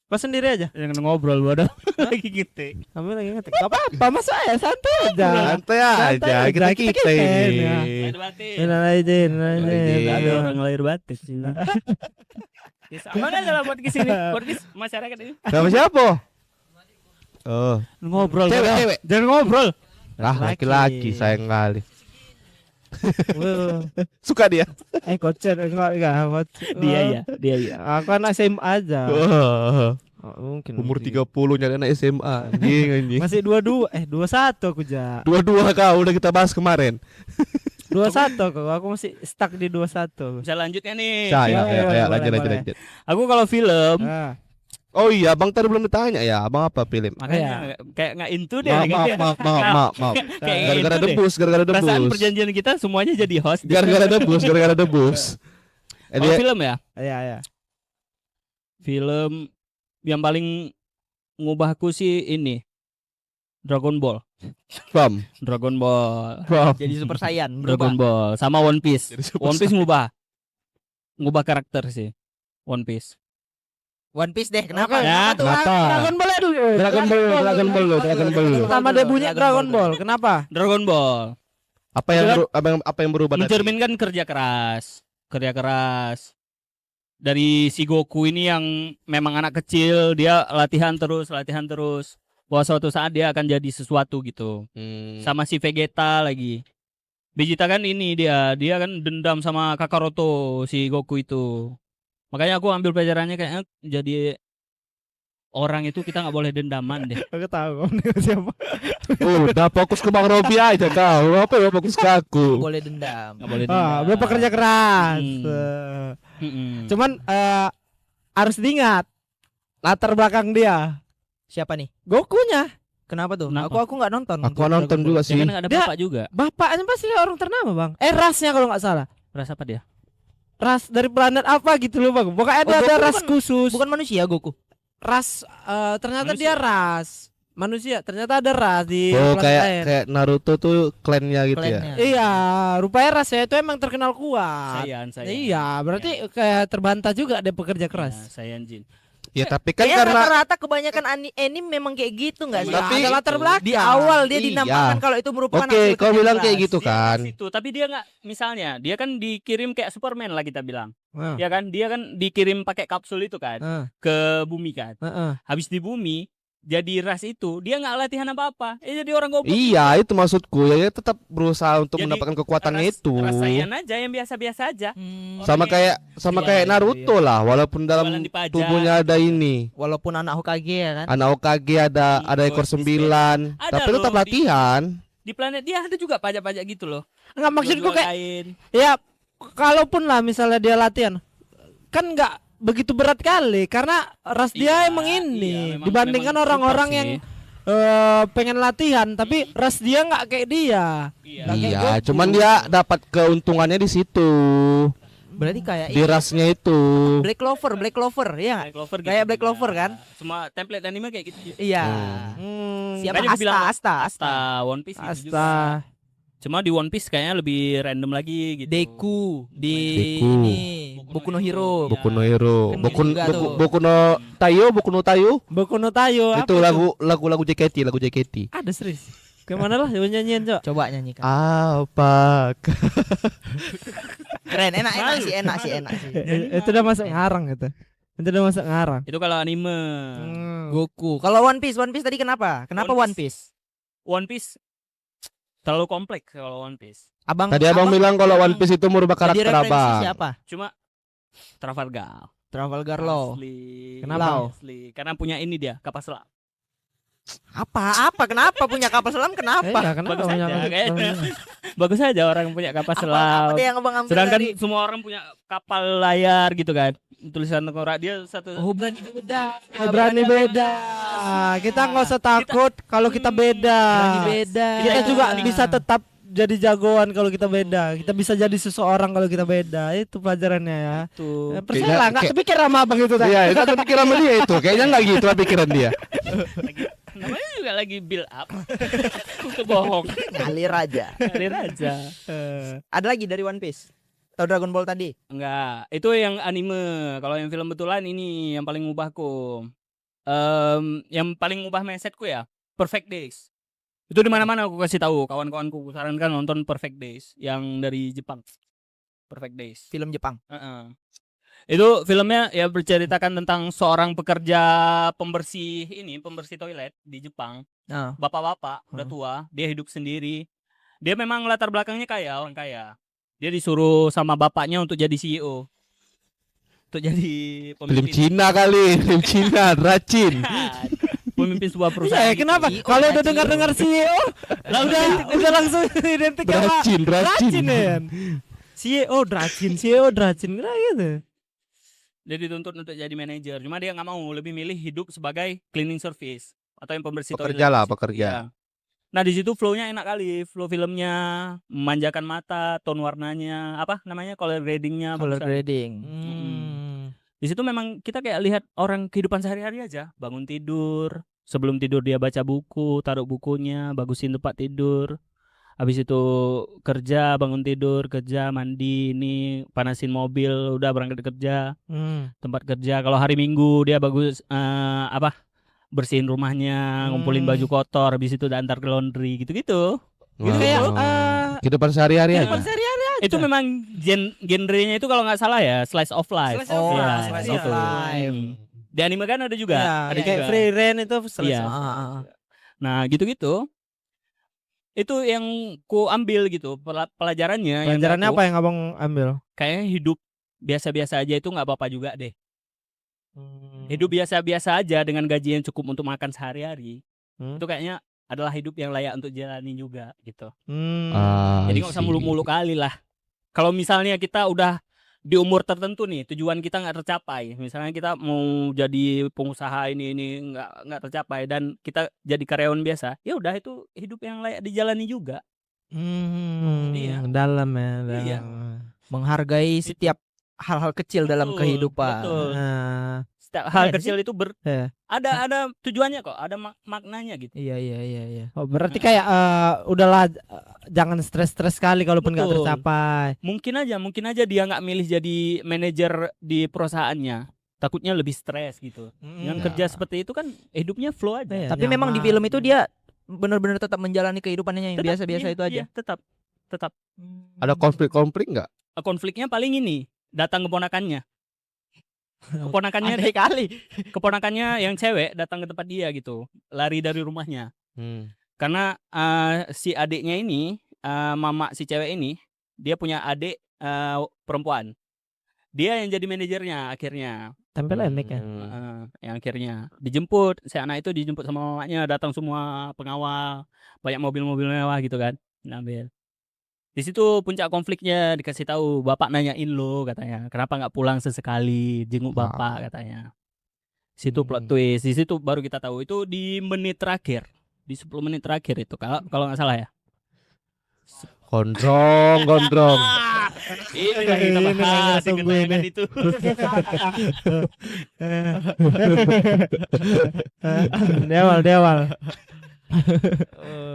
Pas sendiri aja. yang ngobrol gua ada lagi gitu. Kami lagi ngetik. Gak apa-apa, masa ya santai aja. Santai aja, Santai kita aja, kita kita ini. ya. Lahir batin. Minalaidin, Ada orang lahir batin sih. Ya, sama aja lah buat kesini, buat masyarakat ini. Sama siapa? Oh, Ngobrol. cewek, Bang. cewek. Jangan ngobrol. Ah, laki-laki sayang kali. Wuh. Suka dia. Kocet enggak kocet. Dia ya. Aku anak SMA aja. Wah, Mungkin umur mungkin. 30 nyari anak SMA. Anjing, anjing. Masih 22 21 aku ja. Dua-dua kau udah kita bahas kemarin. 21 aku masih stuck di 21. Bisa lanjutnya nih. Ya, boleh, lanjut, boleh. lanjut. Aku kalau film Ah, Oh iya, Bang tadi belum ditanya ya, Abang apa film? makanya kayak nggak into deh. Maaf. Kayak Gara-gara gitu deh. debus, gara-gara Perasaan debus. perjanjian kita semuanya jadi host. Gara-gara debus. Kalau Dia film ya, iya. film yang paling ngubahku sih ini Dragon Ball. Bam. Dragon Ball. Jadi Super Saiyan Dragon berubah. Ball sama One Piece. Jadi Super One Piece ngubah karakter sih. One Piece. One Piece deh. Kenapa? Oke, Ya, tuh? kenapa? Dragon Ball dulu. Dragon Ball. Pertama dia bunyi Dragon Ball. Kenapa? Dragon Ball Apa yang berubah tadi? mencerminkan kerja keras. Dari si Goku ini yang memang anak kecil, dia latihan terus. Bahwa suatu saat dia akan jadi sesuatu gitu. Sama si Vegeta lagi. Vegeta kan ini dia kan dendam sama Kakaroto si Goku itu. Makanya aku ambil pelajarannya kayaknya jadi orang itu kita nggak boleh dendaman deh. Aku tahu kamu siapa. Udah fokus ke Bang Robi aja kau. Apa ya fokus ke aku? Boleh dendam. Nggak boleh dendam. Dia pekerja keras. Cuman harus diingat latar belakang dia. Siapa nih? Gokunya. Kenapa tuh? Kenapa? Aku nggak nonton. Aku nonton juga Dia sih. kan nggak ada Dia- bapak juga. Bapaknya pasti orang ternama, Bang. Rasnya kalau nggak salah. Ras apa dia? Ras dari planet apa gitu loh, Bang. Pokoknya Oh, ada Goku ras bukan- khusus. Bukan manusia Goku. Ras ternyata Manusia. dia ras manusia. Ternyata ada ras di Oh, planet lain. kayak Naruto tuh klannya gitu ya. Klannya. Iya, rupanya rasnya itu emang terkenal kuat. Saya. Iya, berarti kayak terbantah juga dia pekerja keras. Saya Jin. Ya tapi kan Kayaknya karena rata-rata kebanyakan anime memang kayak gitu nggak sih? Iya, Tapi- ada latar belakang. Di awal dia Iya. dinampakkan kalau itu merupakan Oke, hasil kau kerja bilang keras. kayak gitu Dia kan. ke situ, tapi dia nggak, misalnya dia kan dikirim kayak Superman lah kita bilang. Nah, Ya kan, dia kan dikirim pakai kapsul itu kan nah, ke bumi kan. nah. Habis di bumi jadi ras itu, dia nggak latihan apa-apa. Jadi orang goblok. Iya, itu maksudku. Ya, dia tetap berusaha untuk Jadi, mendapatkan kekuatannya itu. Rasain aja yang biasa-biasa aja. Sama Orang kayak Iya, kayak Naruto lah, walaupun dalam jualan di pajak. tubuhnya ada ini. Walaupun anak Hokage ya kan. Anak Hokage ada ekor Ekor 9, Ada tapi loh, tetap latihan. Di planet dia ada juga pajak-pajak gitu loh. Enggak maksudku Jual kayak kain. ya kalaupun lah misalnya dia latihan kan nggak begitu berat kali karena ras dia Iya, emang iya, ini memang- dibandingkan memang orang-orang super yang sih. pengen latihan tapi ras dia nggak kayak dia. Iya. Nggak kayak Iya, Goku. cuman dia dapat keuntungannya di situ. Berarti kayak Di rasnya itu. Black Clover ya. Black Clover Kayak gitu Black juga. Clover kan? Semua template anime kayak gitu. Iya. Siapa Makanya gua bilang Asta. Asta, One Piece gitu juga. Asta. Cuma di One Piece kayaknya lebih random lagi gitu. Deku di Deku. ini Boku no Hero. Boku no Hero, Kan Boku juga tuh. Boku no Tayo, Boku no Tayo. Boku no Tayo Itu apa lagu JKT. ada serius Kemana lah nyanyian, Cok? Coba nyanyikan. Apa? Keren, enak sih. Itu udah masuk ngarang gitu. Itu udah masuk ngarang. Itu kalau anime. Goku. Kalau One Piece tadi kenapa? Kenapa One Piece? One Piece terlalu kompleks kalau One Piece. Tadi abang bilang kalau One Piece itu merubah jadi karakter referensi abang. siapa? Cuma Trafalgar. Trafalgar Law. Asli. Kenapa? Asli. Karena punya ini dia, kapal selam. Apa? Kenapa punya kapal selam? Kenapa? Kenapa Bagus banyak aja, kapal kayaknya. selam? Bagus aja orang punya kapal Apa selam. deh yang abang ambil Sedangkan dari? semua orang punya kapal layar gitu kan. Tulisan tengkorak dia satu. Oh, berani beda. Berani beda. Kita nggak usah takut kalau kita beda. Berani beda. Kita juga bisa tetap jadi jagoan kalau kita beda. Kita bisa jadi seseorang kalau kita beda. Itu pelajarannya ya. Tuh. Percayalah, nggak kepikir sama abang itu tadi. Iya, itu ada pikiran sama dia itu. Kayaknya enggak gitu lah pikiran dia. Namanya juga lagi build up. Itu bohong. Ngalir aja. Ngalir aja. Ada lagi dari One Piece? Atau Dragon Ball tadi? Enggak, itu yang anime. Kalau yang film betulan ini yang paling ngubahku. Yang paling ngubah mindsetku ya, Perfect Days. Itu di mana-mana aku kasih tahu kawan-kawanku, sarankan nonton Perfect Days yang dari Jepang. Perfect Days. Film Jepang. Itu filmnya ya berceritakan tentang seorang pekerja pembersih toilet di Jepang. Bapak-bapak udah tua, dia hidup sendiri. Dia memang latar belakangnya kaya, orang kaya. Dia disuruh sama bapaknya untuk jadi CEO. Untuk jadi Film pemimpin. Cina kali, film Cina, racin. Pemimpin sebuah perusahaan. Kenapa? CEO, Kalau udah CEO. dengar CEO, udah langsung identik sama Racin. ya. CEO Dracin kira gitu. Dia dituntut untuk jadi manajer. Cuma dia nggak mau, lebih milih hidup sebagai cleaning service atau yang pembersih toilet. Pekerja lah, Iya. pekerja. Nah di situ flow-nya enak kali, flow filmnya memanjakan mata, tone warnanya, apa namanya color gradingnya, Color bagusan. grading. Di situ memang kita kayak lihat orang kehidupan sehari-hari aja, bangun tidur, sebelum tidur dia baca buku, taruh bukunya, bagusin tempat tidur. Habis itu kerja, bangun tidur, kerja, mandi, ini panasin mobil, udah berangkat kerja, tempat kerja. Kalau hari Minggu dia bagus bersihin rumahnya, ngumpulin baju kotor, habis itu udah antar ke laundry gitu-gitu. Wah. kayak Kehidupan sehari-hari kehidupan aja. sehari-hari aja. Itu memang genrenya itu kalau nggak salah ya slice of life. Slice of life, Iya, slice of gitu. life. Di anime kan ada juga. Ya, ada kayak juga. free reign itu Iya. Nah, gitu-gitu. Itu yang ku ambil gitu pelajarannya. Pelajarannya yang apa yang abang ambil? Kayaknya hidup biasa-biasa aja itu nggak apa-apa juga deh. Hidup biasa-biasa aja dengan gaji yang cukup untuk makan sehari-hari. Itu kayaknya adalah hidup yang layak untuk jalani juga gitu. Jadi nggak usah mulu-mulu kali lah. Kalau misalnya kita udah di umur tertentu nih, tujuan kita nggak tercapai. Misalnya kita mau jadi pengusaha ini nggak tercapai dan kita jadi karyawan biasa. Ya udah itu hidup yang layak dijalani juga. Iya. Dalam ya. Iya. Menghargai setiap hal-hal kecil dalam Betul, kehidupan. betul. Nah, Setiap hal Keren kecil itu Iya. ada tujuannya kok, ada maknanya gitu. Iya. oh, berarti kayak udahlah jangan stres-stres sekali kalaupun nggak Betul. tercapai. Mungkin aja dia nggak milih jadi manajer di perusahaannya. Takutnya lebih stres gitu. Yang kerja seperti itu kan hidupnya flow aja. Iya. Tapi memang di nyaman. film itu dia benar-benar tetap menjalani kehidupannya yang biasa-biasa iya, itu aja. iya, tetap. Ada konflik-konflik nggak? Konfliknya paling ini, datang keponakannya. Aneh kali. Keponakannya yang cewek datang ke tempat dia gitu, lari dari rumahnya. Karena si adiknya ini, mama si cewek ini, dia punya adik perempuan. Dia yang jadi manajernya akhirnya. Tempel emek ya. Yang akhirnya dijemput, si anak itu dijemput sama mamanya, datang semua pengawal, banyak mobil-mobil mewah gitu kan, ambil. Di situ puncak konfliknya, dikasih tahu bapak nanyain lo katanya, kenapa nggak pulang sesekali jenguk bapak katanya. Situ plot twist, di situ baru kita tahu itu di menit terakhir, di 10 menit terakhir itu kalau nggak salah ya. Gondrong. Ini lagi kita Ini bahas lagi yang tunggu kenayangan ini. itu. Dewal.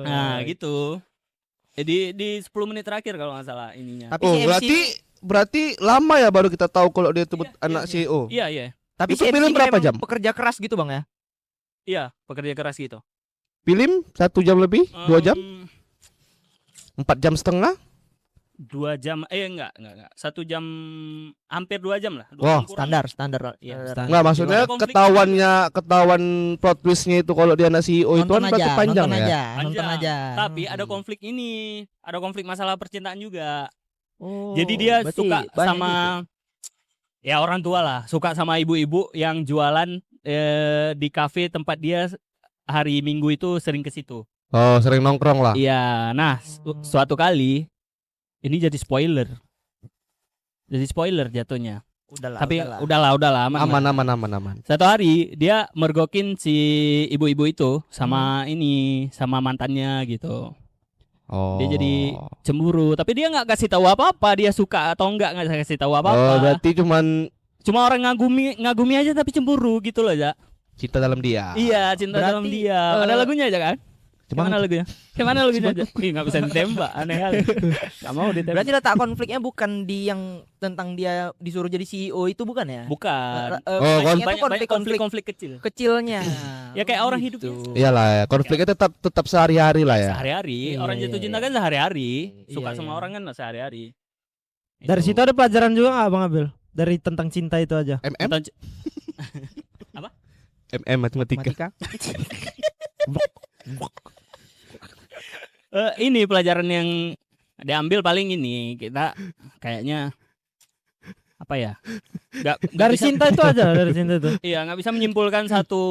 Nah gitu. Jadi di 10 menit terakhir kalau nggak salah ininya. Tapi Oh, si MC berarti lama ya baru kita tahu kalau dia itu Iya, anak CEO. Iya. tapi Itu si MC film ini berapa memang jam? pekerja keras gitu Bang ya. Iya, pekerja keras gitu. Film 1 jam lebih, 2 jam, Em, 4 jam setengah. 2 jam, enggak. 1 jam, hampir 2 jam lah. 2 Wah, jam kurang. Standar Iya, standar. Enggak, maksudnya Ada konflik. ketahuan plot twistnya itu kalau dia anak CEO itu kan berarti panjang nonton ya. aja, nonton Panjang. aja. Tapi ada konflik ini, ada konflik masalah percintaan juga. Oh, Jadi dia berarti suka banyak sama gitu. ya orang tua lah, suka sama ibu-ibu yang jualan di kafe tempat dia hari Minggu itu sering ke situ. Oh, sering nongkrong lah. Iya, nah suatu kali ini jadi spoiler. Jadi spoiler jatuhnya. Udahlah, Tapi udahlah aman. Aman. Satu hari dia mergokin si ibu-ibu itu sama sama mantannya gitu. Oh. Dia jadi cemburu, tapi dia nggak kasih tahu apa-apa, dia suka atau nggak kasih tahu Oh, apa-apa. berarti Cuma orang ngagumi aja tapi cemburu gitu loh, Ja. cinta dalam dia. Iya, cinta Berarti, dalam dia. Ada lagunya aja kan? Gimana lagunya? Gimana lagunya aja? Ih, nggak bisa ditembak, aneh kali. Nggak mau ditembak. Berarti letak konfliknya bukan di yang tentang dia disuruh jadi CEO itu bukan ya? Bukan. Konfliknya tuh Banyak konflik kecil. kecilnya. Ya kayak orang Gitu. hidup Iyalah ya, konfliknya tetap sehari-hari lah ya. sehari-hari. Iya, Orang iya, jatuh cinta iya. kan sehari-hari. Suka Iya, sama iya. orang kan sehari-hari. Dari Itu. situ ada pelajaran juga nggak Bang Abil? Dari tentang cinta itu aja. MM Tentang- matematika. Ini pelajaran yang diambil paling ini kita kayaknya apa ya? Nggak Dari bisa- cinta itu aja, dari cinta itu. Iya, nggak bisa menyimpulkan satu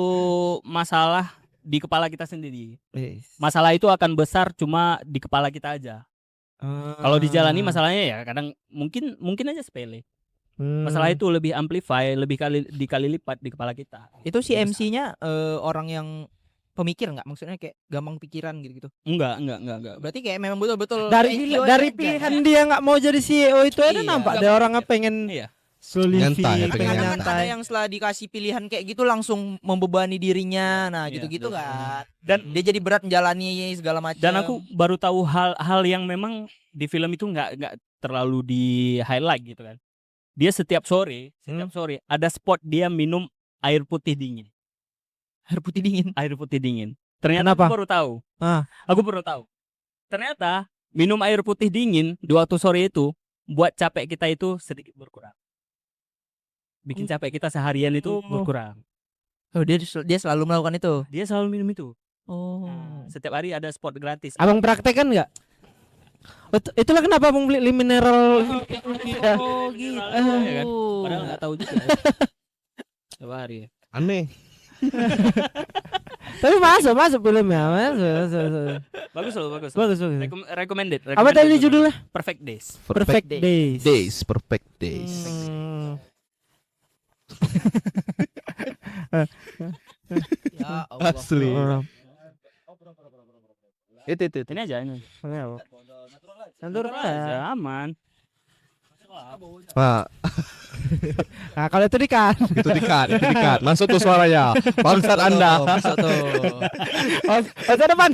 masalah di kepala kita sendiri. Masalah itu akan besar cuma di kepala kita aja. Kalau dijalani masalahnya ya kadang mungkin aja sepele. Masalah itu lebih amplify, dikali lipat di kepala kita. Itu si Lebih MC-nya orang yang pemikir nggak? Maksudnya kayak gampang pikiran gitu. Enggak. Berarti kayak memang betul-betul dari IQ dari aja. pilihan dia nggak mau jadi CEO itu aja Iya. nampak Nggak dia mau orangnya pengen Iya. Solivi, Nyantai, pengen pengen Kadang kan ada nyantai. yang setelah dikasih pilihan kayak gitu langsung membebani dirinya. Nah, Iya, gitu-gitu betul. kan. Dan Dia jadi berat menjalani segala macam. dan aku baru tahu hal-hal yang memang di film itu nggak terlalu di highlight gitu kan. Dia setiap sore ada spot dia minum air putih dingin. air putih dingin. Air putih dingin. Ternyata Kenapa? aku baru tahu. Ah. Aku baru tahu. Ternyata minum air putih dingin di waktu sore itu buat capek kita itu sedikit berkurang. Bikin capek kita seharian itu berkurang. Oh, dia selalu melakukan itu. Dia selalu minum itu. Oh. Nah, setiap hari ada spot gratis. Abang praktekkan nggak? Itulah kenapa abang beli mineral. Ya. Oh, gitu. Ya kan? Padahal nggak tahu juga. Setiap hari. Aneh. Tapi masuk filmnya. Masuk. Bagus loh, bagus. Bagus. Recommended. Apa tadi judulnya? Perfect Days. Perfect Days. Perfect days. Ya Allah. Asli. Itu. Ini aja ini. Natural aja. Aja, aman. Nah, Nah, kalau itu dikat. itu dikat. Masuk tuh suaranya. Bangsat Anda. Masuk tuh. Oh, depan.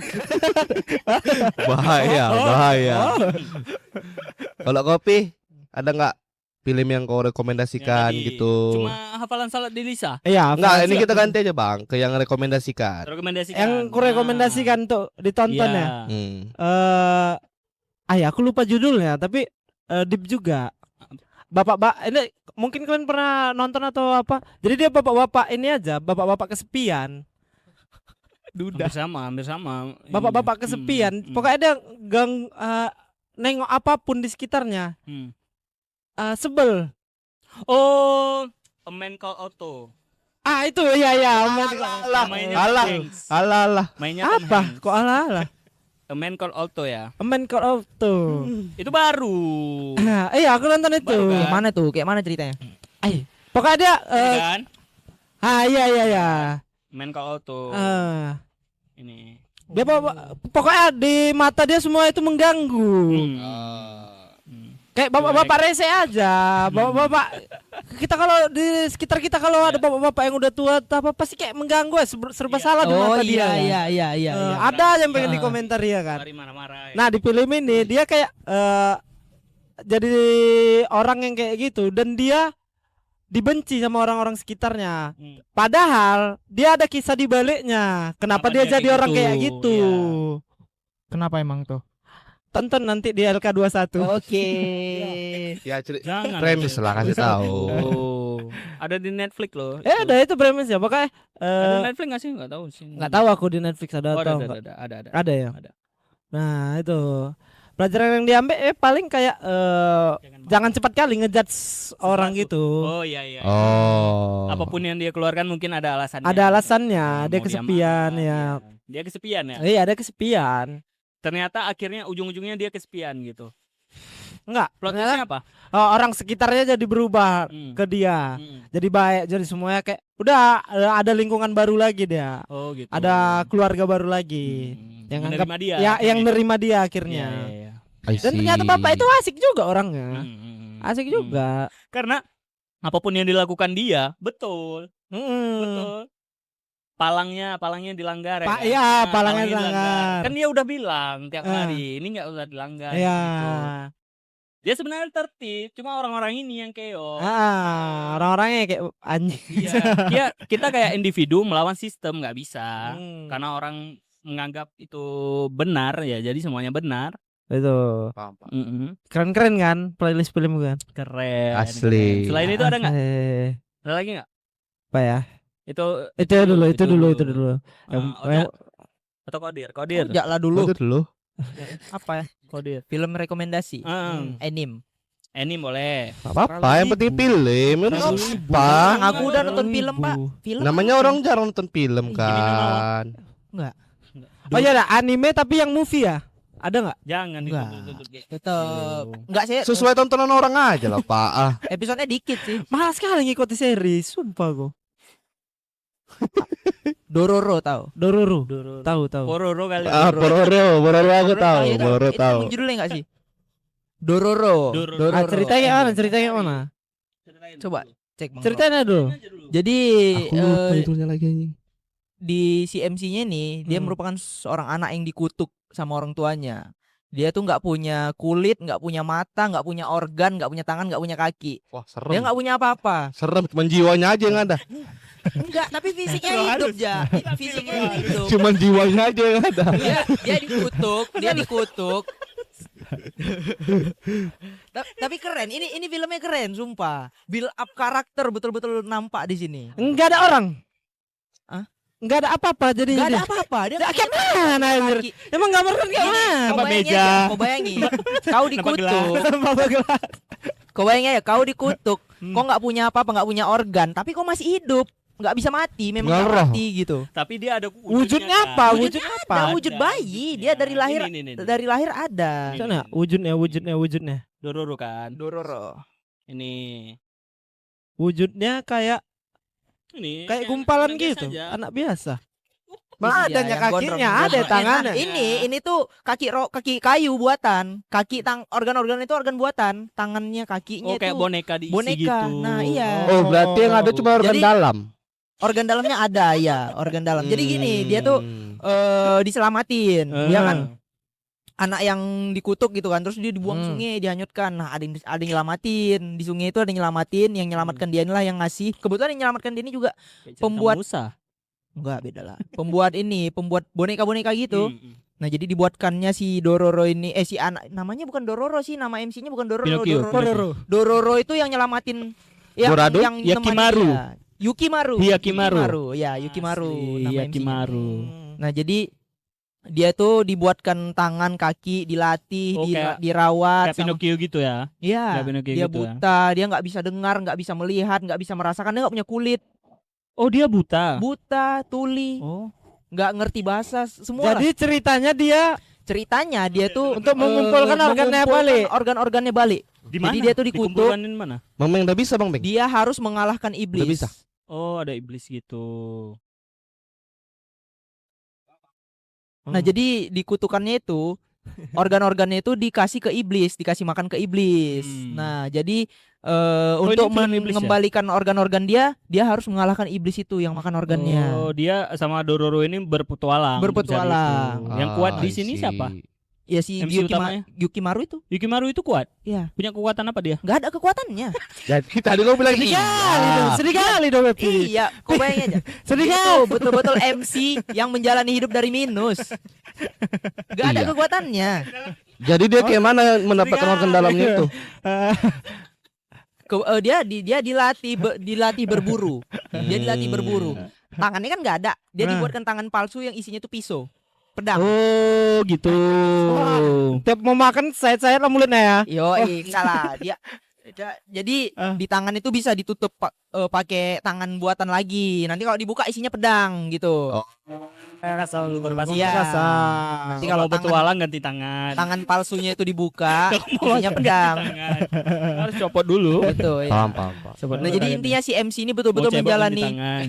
Bahaya. Kalau kopi ada nggak film yang kau rekomendasikan Yang tadi. gitu? Cuma hafalan salat di Lisa. Iya, Enggak, ini kita ganti aja Bang ke yang rekomendasikan. Rekomendasikan. yang ku rekomendasikan untuk ditonton ya. Ya. Aku lupa judulnya, tapi deep juga. Bapak ini mungkin kalian pernah nonton atau apa? Jadi dia bapak-bapak ini aja, bapak-bapak kesepian. Hampir sama. Bapak-bapak kesepian. Pokoknya dia nengok apapun di sekitarnya. Sebel. Oh, A Man Called Otto. Itu ya. Alah. Mainnya Tom Apa? Hanks. Kok ala-ala? A Man Called Otto ya. A Man Called Otto. Itu baru. Iya, aku nonton itu. Baru kan? Kayak mana tuh? Kayak mana ceritanya? Pokoknya dia Ini kan? iya. Man Called Otto. Ini. Dia pokoknya di mata dia semua itu mengganggu. Kayak bapak-bapak rese aja. Bapak-bapak kita kalau di sekitar kita kalau ada bapak-bapak yang udah tua apa pasti kayak mengganggu serba salah di mata dia. Iya. Ada yang pengen dikomentari ya kan. Mari marah-marah. Nah, di film ini dia kayak jadi orang yang kayak gitu dan dia dibenci sama orang-orang sekitarnya. Hmm. Padahal dia ada kisah di baliknya. Kenapa dia jadi kayak orang gitu? kayak gitu? Iya. Kenapa emang tuh? Tonton nanti di LK21. Oke. Ya cerita Jangan. premis lah kasih tahu. Oh. Ada di Netflix loh. Ada itu premis ya. Pokoknya Ada Netflix nggak sih? Nggak tahu sih. nggak tahu aku di Netflix ada Oh, atau ada, enggak. ada. Ada ya. Ada. Nah, itu. Pelajaran yang diambil paling kayak jangan cepat kali ngejudge orang gitu. Oh iya. Oh. Apapun yang dia keluarkan mungkin ada alasannya. Ada alasannya, Mau dia kesepian marah, ya. Dia kesepian ya. Iya, ada kesepian. Ternyata akhirnya ujung-ujungnya dia kesepian gitu. Enggak, Plot ternyata twistnya apa? orang sekitarnya jadi berubah Hmm. ke dia. Hmm. Jadi baik, jadi semuanya kayak udah ada lingkungan baru lagi dia. Oh gitu. Ada keluarga baru lagi. Hmm. Yang Menerima anggap dia. ya akhirnya. yang nerima dia Iya, akhirnya. iya. I Dan ternyata see. bapak itu asik juga orangnya. Hmm. Asik juga. Karena apapun yang dilakukan dia betul. Betul. Palangnya dilanggar ya. Pak, kan? iya, Nah, palangnya dilanggar. Kan dia udah bilang tiap Ah. hari, ini nggak usah dilanggar. Iya. gitu. Dia sebenarnya tertib, cuma orang-orang ini yang keok. Orang-orangnya kayak anjing. Iya. Kita kayak individu melawan sistem nggak bisa. Hmm. Karena orang menganggap itu benar ya, jadi semuanya benar. Itu Paham, paham. keren-keren kan playlist film kan. Keren. Asli. keren. Selain itu ada nggak? Asik. Ada lagi nggak? Apa ya? Itu Itu dulu. Yang- Atau Kodir. Ya lah dulu. Itu dulu. Apa ya? Kodir. Film rekomendasi. Anime Anime. boleh. Gak apa-apa, yang penting film. Itu Terlalu apa? Aku udah nonton film, Pak. Film. Namanya orang jarang nonton film kan. Oh ya ada anime tapi yang movie ya? Ada nggak? Jangan Enggak. dituntut. Tetep. Enggak sih. Sesuai tontonan orang aja lah, Pak. Ah. Episodenya dikit sih. Mahal sekali ngikuti series, sumpah gua. Dororo tahu. Dororo. Tahu. Pororo kali. Ah, Pororo aku tahu, Iya, Pororo itu tahu. emang judulnya enggak sih? Dororo. Dororo. Ah, ceritanya mana? Coba cek Bang. Ceritanya dulu. Jadi Aku lupa judulnya lagi anjing. di si MC-nya nih dia merupakan seorang anak yang dikutuk sama orang tuanya. Dia tuh nggak punya kulit, nggak punya mata, nggak punya organ, nggak punya tangan, nggak punya kaki. Wah, Dia serem. nggak punya apa-apa. Serem, cuma jiwanya aja yang ada. Enggak, tapi fisiknya hidup ya. Fisiknya hidup. Cuma jiwanya aja yang ada. Dia dikutuk. Tapi keren. Ini filmnya keren, sumpah. Build up karakter betul-betul nampak di sini. Enggak ada orang. Hah? Enggak ada apa-apa jadi. Gak ada apa-apa. Dia Ya, kayak mana anjir? kaki. Emang gambar kan kayak Gini, mana? kau Nampak bayangin meja. aja, kau bayangin. Kau dikutuk. Kau bayangin ya, kau dikutuk. Kau nggak punya apa-apa, nggak punya organ, tapi kau masih hidup. Nggak bisa mati, memang nggak Ngeroh. mati gitu. Tapi dia ada Wujudnya kan? apa? Wujudnya Wujudnya apa? Ada wujud bayi. Dia dari lahir Ini. dari lahir ada. Ini. Sana wujudnya. Dororo kan. Dororo. Ini. Wujudnya kayak Kayak gumpalan biasa gitu. aja. Anak biasa. Iya, Mana adanya yang kakinya, gondrong. ada tangannya. Ini tuh kaki kayu buatan. Organ-organ itu organ buatan. Tangannya, kakinya Oh, kayak itu boneka diisi boneka. gitu. Nah, iya. Oh, berarti yang ada cuma organ Jadi- dalam. Organ dalamnya ada ya, organ dalam. Jadi gini, dia tuh diselamatin. Dia kan anak yang dikutuk gitu kan, terus dia dibuang sungai, dihanyutkan. Nah, ada yang nyelamatin. Di sungai itu ada yang nyelamatin, yang nyelamatkan dia inilah yang ngasih. Kebetulan yang nyelamatkan dia ini juga Kayak cerita pembuat- Musa. enggak beda lah. Pembuat boneka-boneka gitu. Hmm. Nah, jadi dibuatkannya si Dororo ini si anak namanya bukan Dororo sih, nama MC-nya bukan Dororo. Pinocchio. Dororo itu yang nyelamatin Dorado? yang nemani Yakimaru. dia. Yukimaru. Yakimaru. Ya, Yukimaru Asli, nama MC-nya. Yakimaru. Nah, jadi dia tuh dibuatkan tangan, kaki, dilatih, Oh, kayak- dirawat Kayak Pinocchio gitu ya. Iya, Kayak Pinocchio dia gitu ya. buta, dia nggak bisa dengar, nggak bisa melihat, nggak bisa merasakan, dia nggak punya kulit, Oh, dia buta. buta, tuli, Oh. nggak ngerti bahasa, semua. Jadi ceritanya dia Ceritanya dia tuh untuk mengumpulkan organnya balik. organ-organnya balik. Di mana? Jadi dia tuh dikutuk. Dikumpulkan di mana? Bang Beng udah bisa, Bang Beng. Dia harus mengalahkan iblis. Udah bisa. Oh, ada iblis gitu. Nah, jadi di kutukannya itu organ-organnya itu dikasih ke iblis, dikasih makan ke iblis. Nah, jadi untuk ini film iblis ya? mengembalikan organ-organ dia harus mengalahkan iblis itu yang makan organnya. Oh, dia sama Dororo ini berpetualang. Berpetualang. bisa gitu. Yang kuat di sini I see. siapa? Ya si MC utamanya. Yukimaru itu. Yukimaru itu kuat. Iya. Punya kekuatan apa dia? Nggak ada kekuatannya. Jadi tadi lo bilang Sedih kali dong, sedih kali dong Pepi. Iya, kau bayangin aja. Sedih Itu kali. betul-betul MC yang menjalani hidup dari minus. Nggak ada Iya. kekuatannya. Jadi dia kayak mana mendapatkan organ dalamnya itu? Dia dilatih berburu. Dia dilatih berburu. Tangannya kan nggak ada. Dia dibuatkan tangan palsu yang isinya itu pisau, pedang. Oh, gitu. Tiap mau makan saya lah mulutnya ya. Yoi, salah. Jadi di tangan itu bisa ditutup pakai tangan buatan lagi. Nanti kalau dibuka isinya pedang gitu. Oh. Rasa Iya. Nanti kalau petualang ganti tangan. Tangan palsunya itu dibuka, isinya pedang. Tangan. Harus copot dulu. Gitu ya. Paham. Copot Nah, dulu jadi tangan. intinya si MC ini betul-betul Mau cebok ganti menjalani tangan.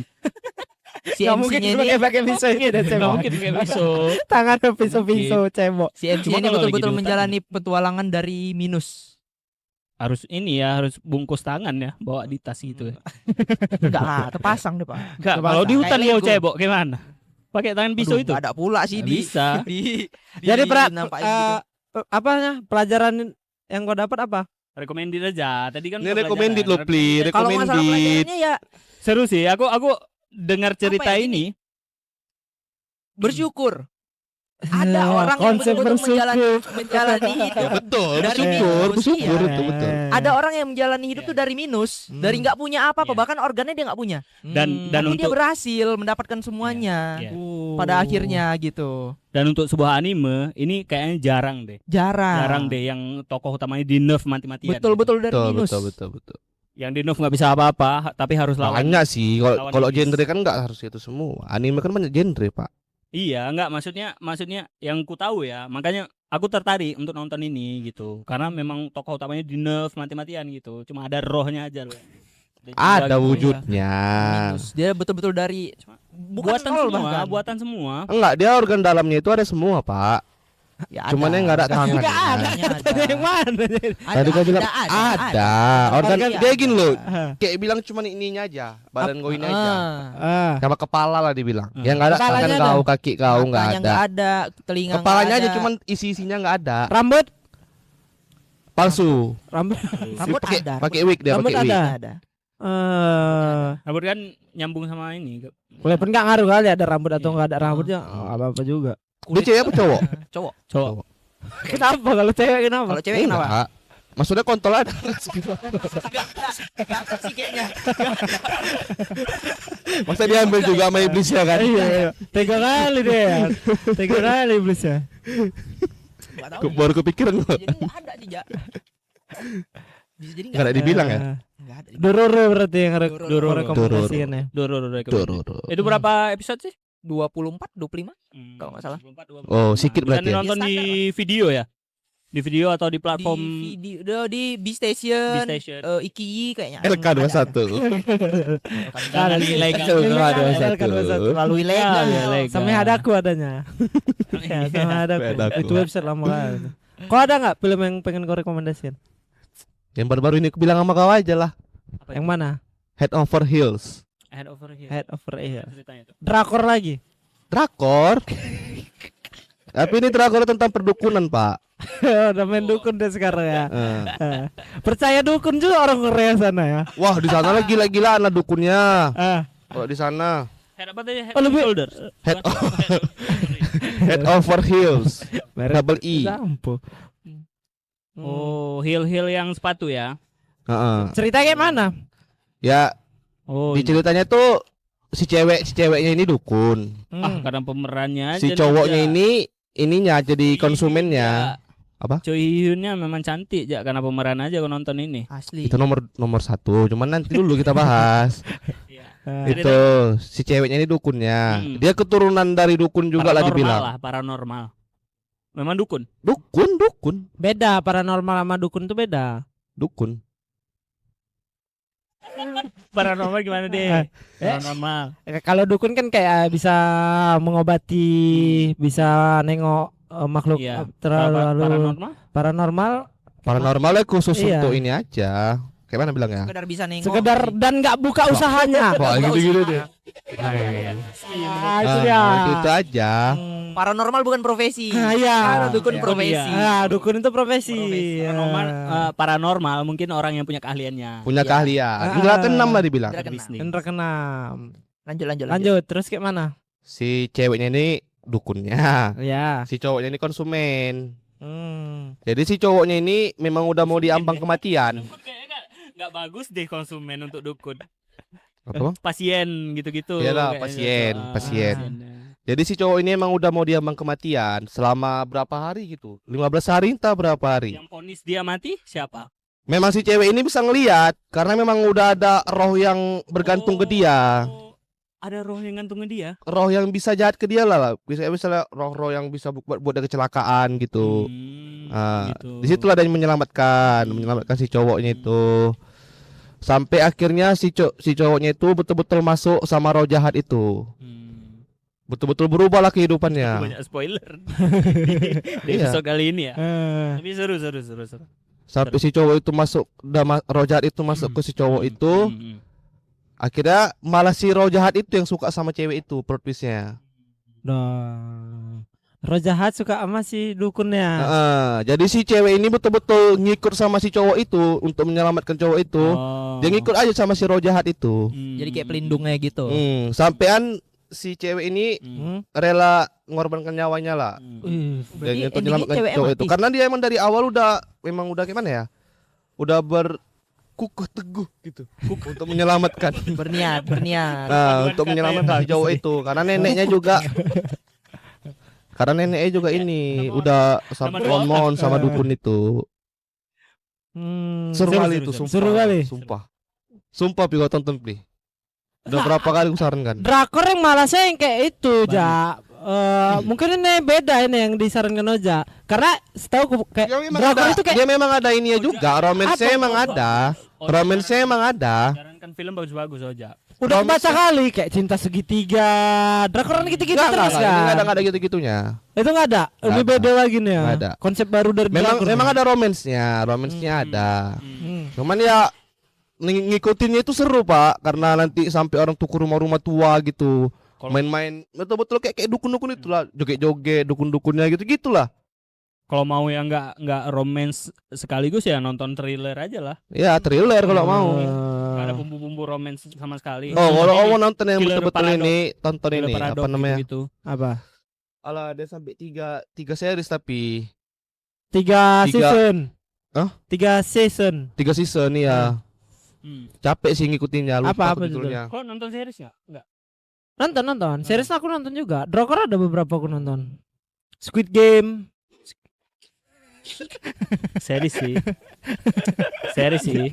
si Nggak mungkin MC-nya ini pakai pisau ini dan Nggak cebok. mungkin kayak pisau. Tangan pisau-pisau cebok. si MC Cuma ini kalau lagi betul-betul di hutan. menjalani petualangan dari minus. Harus ini ya, harus bungkus tangan ya, bawa di tas gitu ya. Enggak lah, terpasang deh, Pak. Enggak, Terpasang. kalau di hutan Kayak mau Lego. cebok gimana? Pakai tangan pisau Aduh, itu. nggak ada pula sih Nggak di bisa. Jadi nampakin gitu. apanya pelajaran yang kau dapat apa? Recommended aja. Tadi kan Ini udah recommended pelajaran. lo, Pli. Kalau masalah Recommended. pelajarannya ya Seru sih. Aku dengar cerita ya, ini. bersyukur. Ada orang yang konsep betul-betul bersyukur. menjalani Ya hidup. betul, Dari bersyukur, minus, bersyukur iya. itu betul. Ada orang yang menjalani hidup tuh dari minus, dari nggak punya apa-apa, Iya. bahkan organnya dia nggak punya. Dan Tapi dia untuk berhasil mendapatkan semuanya Iya. pada akhirnya gitu. dan untuk sebuah anime ini kayaknya jarang deh. Jarang deh yang tokoh utamanya di nerf mati-matian. Betul-betul dari Betul, minus. betul. Yang di nerf nggak bisa apa-apa, tapi harus lawan. Banyak sih. lawan Kalau iblis. genre kan nggak harus itu semua. Anime kan banyak genre, Pak. Iya, enggak maksudnya yang ku tahu ya. Makanya aku tertarik untuk nonton ini gitu. Karena memang tokoh utamanya di nerf mati-matian gitu. Cuma ada rohnya aja loh. Dan juga Ada gitu. wujudnya. Minus. Dia betul-betul dari bukan Buatan nol semua, bahkan. buatan semua. Enggak, dia organ dalamnya itu ada semua, Pak. Ya, Cuman yang nggak ada tangannya. Nggak ada. Yang mana? Tadi kau bilang ada. Organ Iya. dia gini loh. Kayak bilang cuman ininya aja, badan kau ini aja. Sama kepala lah dibilang. Yang nggak ada tangan Kepalanya kau, kaki kau nggak ada. nggak ada, telinga nggak Kepalanya ada. aja cuman isi-isinya nggak ada. Rambut, Palsu. rambut, rambut Pakai ada. pakai wig dia, Rambut pakai wig. ada. Rambut kan nyambung sama ini. Walaupun nggak ngaruh kali ada rambut atau nggak ada rambutnya, apa-apa juga. Dia cewek apa cowok? Cowok. Cowok. Kenapa kalau cewek kenapa? Kalau cewek kenapa? Enggak. Maksudnya kontol ada. Enggak sih kayaknya. Masa diambil juga sama iblis ya kan? Iya, tega kali deh. Tega kali iblisnya. Enggak tahu. Baru kepikiran gua. Jadi enggak ada sih, Ja. Bisa jadi Enggak ada dibilang ya? Enggak ada. Dororo berarti yang Dororo. rekomendasikan ya. Dororo. Itu berapa episode sih? 24, 25. Kalau nggak salah. 24, 25. Oh, sedikit Bisa berarti ya? nonton Ya, di standar video ya? Di video atau di platform Di video di B-Station, B-Station. Ikiyi kayaknya. LK21. Jangan ilegal. Terlalu ilegal. Ya, ilegal. Sampai hadaku adanya. Ya, sama hadaku. Hadaku. Itu website lama kali. Kau ada nggak film yang pengen kau rekomendasikan? Yang baru-baru ini aku bilang sama kau aja lah. Yang mana? Head Over Heels. Head over here. Head over ear. Ceritanya tuh. Drakor lagi. Drakor. Tapi ini drakor tentang perdukunan, Pak. Udah main dukun deh sekarang ya. Percaya dukun juga orang Korea sana ya. Wah, di sana lah gila-gilaan lah dukunnya. Ah, Kalau di sana Head apa tadi? Head Oh, lebih- shoulder. Head Head Over Heels. Double E. Sampo. Oh, heel yang sepatu ya. Heeh. Cerita kayak mana? Ya, Oh, di ceritanya tuh si ceweknya ini dukun. karena pemerannya aja Si nih, cowoknya Ja. ininya jadi Iya. konsumennya. Apa? Choi Hyunnya memang cantik ya karena pemeran aja aku nonton ini. Asli. Itu nomor satu. Cuman nanti dulu kita bahas. Ah, Jadi Itu si ceweknya ini dukunnya. Hmm. Dia keturunan dari dukun juga lah dibilang. Paranormal. Memang dukun. Dukun. Beda paranormal sama dukun tuh beda. Dukun. Paranormal gimana deh? Paranormal. Kalau dukun kan kayak bisa mengobati, bisa nengok makhluk Iya. terlalu Paranormal. paranormal. Paranormalnya khusus Iya. untuk ini aja. Kayak mana bilangnya? Sekedar bisa nengok. Sekedar dan nggak buka usahanya. Wah, gitu-gitu deh. Ah, itu Ah, dia. itu aja. Paranormal bukan profesi. Iya. Dukun Iya. profesi. Dukun itu profesi. Paranormal, paranormal mungkin orang yang punya keahliannya. Punya Iya. keahlian. Indra keenam lah dibilang. Indra keenam. Bisnis. Indra keenam. Lanjut. Lanjut, terus kayak mana? Si ceweknya ini dukunnya. Ya. Si cowoknya ini konsumen. Jadi Jadi si cowoknya ini memang udah mau diambang kematian. Dukun kayaknya nggak bagus deh konsumen untuk dukun. Apa? Pasien gitu-gitu. Iyalah, kayaknya. pasien. Jadi si cowok ini emang udah mau diambang kematian selama berapa hari gitu? 15 hari entah berapa hari. Yang ponis dia mati siapa? Memang si cewek ini bisa ngelihat karena memang udah ada roh yang bergantung ke dia. Oh, ada roh yang gantung ke dia. Roh yang bisa jahat ke dia lah. Misalnya roh-roh yang bisa buat dia kecelakaan gitu. Gitu. Disitulah dia menyelamatkan si cowoknya itu. Sampai akhirnya si cowoknya itu betul-betul masuk sama roh jahat itu. Betul-betul berubah lah kehidupannya. Banyak spoiler di Iya. episode kali ini ya. Tapi seru. Sampai si cowok itu masuk, roh jahat itu masuk ke si cowok itu. Akhirnya malah si roh jahat itu yang suka sama cewek itu, plot twistnya. Roh jahat suka sama si dukunnya. Jadi si cewek ini betul-betul ngikut sama si cowok itu untuk menyelamatkan cowok itu. Dia ngikut aja sama si roh jahat itu. Jadi kayak pelindungnya gitu. Sampean si cewek ini rela mengorbankan nyawanya lah. Wih, Dan untuk endingnya menyelamatkan cewek cowok mati. itu. Karena dia emang dari awal udah gimana ya? Udah berkukuh teguh gitu untuk menyelamatkan. Berniat. Untuk menyelamatkan si cowok itu. Karena neneknya juga ini udah Sama mohon sama dukun itu. Seru kali itu, sumpah. Seru kali. Sumpah pi gua tonton pi. Udah berapa kali gua sarankan. Drakor yang malasnya yang kayak itu, Ja. Mungkin ini beda ini yang disarankan Oja. Karena setahu aku kayak drakor itu kayak Dia memang ada ininya juga, romance-nya emang ada. Romance-nya emang ada. Kan film bagus-bagus aja. udah baca kali kayak Cinta Segitiga. Drakoran gitu-gitu terus Ini kan. nggak ada gitu-gitunya. Itu enggak ada. Nggak Ini ada. beda lagi nih ya. Nggak ada. Konsep baru dari Memang drakor. ada romance-nya ada. Hmm. Cuman ya ngikutinnya itu seru Pak, karena nanti sampai orang tuh ke rumah-rumah tua gitu. Main-main betul-betul kayak dukun-dukun itulah, joget-joget, dukun-dukunnya gitu-gitulah. Kalau mau yang nggak romance sekaligus ya nonton thriller aja lah. Ya, thriller kalau mau. Nggak ada bumbu-bumbu romance sama sekali. Oh, kalau mau nonton yang Killer betul-betul Paradox. ini, tonton Thriller ini apa Paradox namanya? gitu. Apa? Alah, ada sampai tiga series tapi 3 Tiga- season. Hah? 3 season. 3 season ya. Capek sih ngikutinnya, lupa Apa aku judulnya. Kok nonton series nggak? Nggak. Nonton. Series aku nonton juga. Drakor ada beberapa aku nonton. Squid Game. Series sih. Series sih.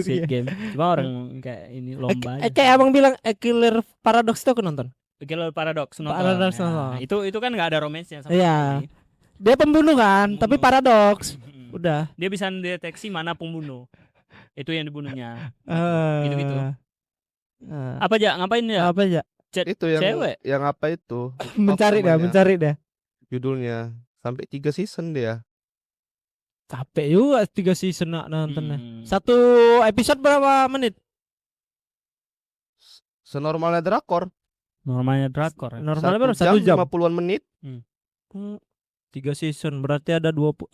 Squid Game. Cuma orang kayak ini lomba aja. Kayak abang bilang Killer Paradox itu aku nonton. Killer Paradox nonton. Paradox Nah, nonton. itu kan nggak ada romance-nya sama Iya. sekali. Dia pembunuh kan, tapi paradoks. Mm-mm. Udah. Dia bisa mendeteksi mana pembunuh. Itu yang dibunuhnya. Gitu-gitu. Eh, Apa aja? Ngapain ya? apa aja? Itu yang Cewek. yang apa itu? Mencari dah, namanya? mencari dah. Judulnya sampai 3 season dia. Capek juga 3 season nak nontonnya. Hmm. Satu episode berapa menit? Senormalnya drakor. Normalnya drakor. Ya? Normalnya berapa? 1 jam. 50-an menit. 3 season berarti ada 20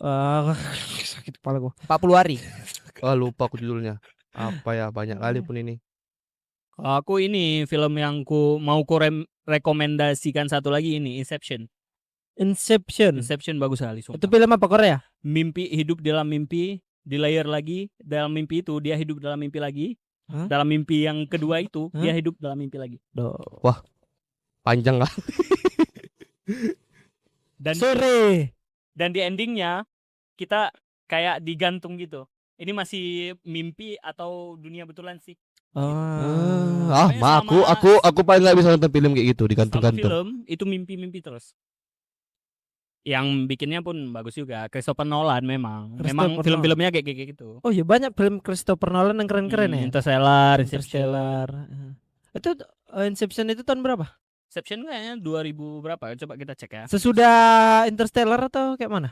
sakit kepala gua. 40 hari. Lupa aku judulnya. Apa ya, banyak kali pun ini. Kalau aku ini film yang mau rekomendasikan satu lagi ini Inception. Inception bagus sekali. Itu Sumpah. film apa Korea? Mimpi, hidup dalam mimpi, di layer lagi, dalam mimpi itu dia hidup dalam mimpi lagi. Hah? Dalam mimpi yang kedua itu Hah? dia hidup dalam mimpi lagi. Panjang lah. Dan Sore. dan di endingnya kita kayak digantung gitu. Ini masih mimpi atau dunia betulan sih? Aku paling nggak bisa nonton film kayak gitu Sama digantung-gantung. film itu mimpi-mimpi terus. Yang bikinnya pun bagus juga. Christopher Nolan memang Christopher film-filmnya kayak gitu. Oh iya banyak film Christopher Nolan yang keren-keren ya. Interstellar, Interstellar. Itu Inception itu tahun berapa? Inception kayaknya 2000 berapa? Coba kita cek ya. Sesudah Interstellar atau kayak mana?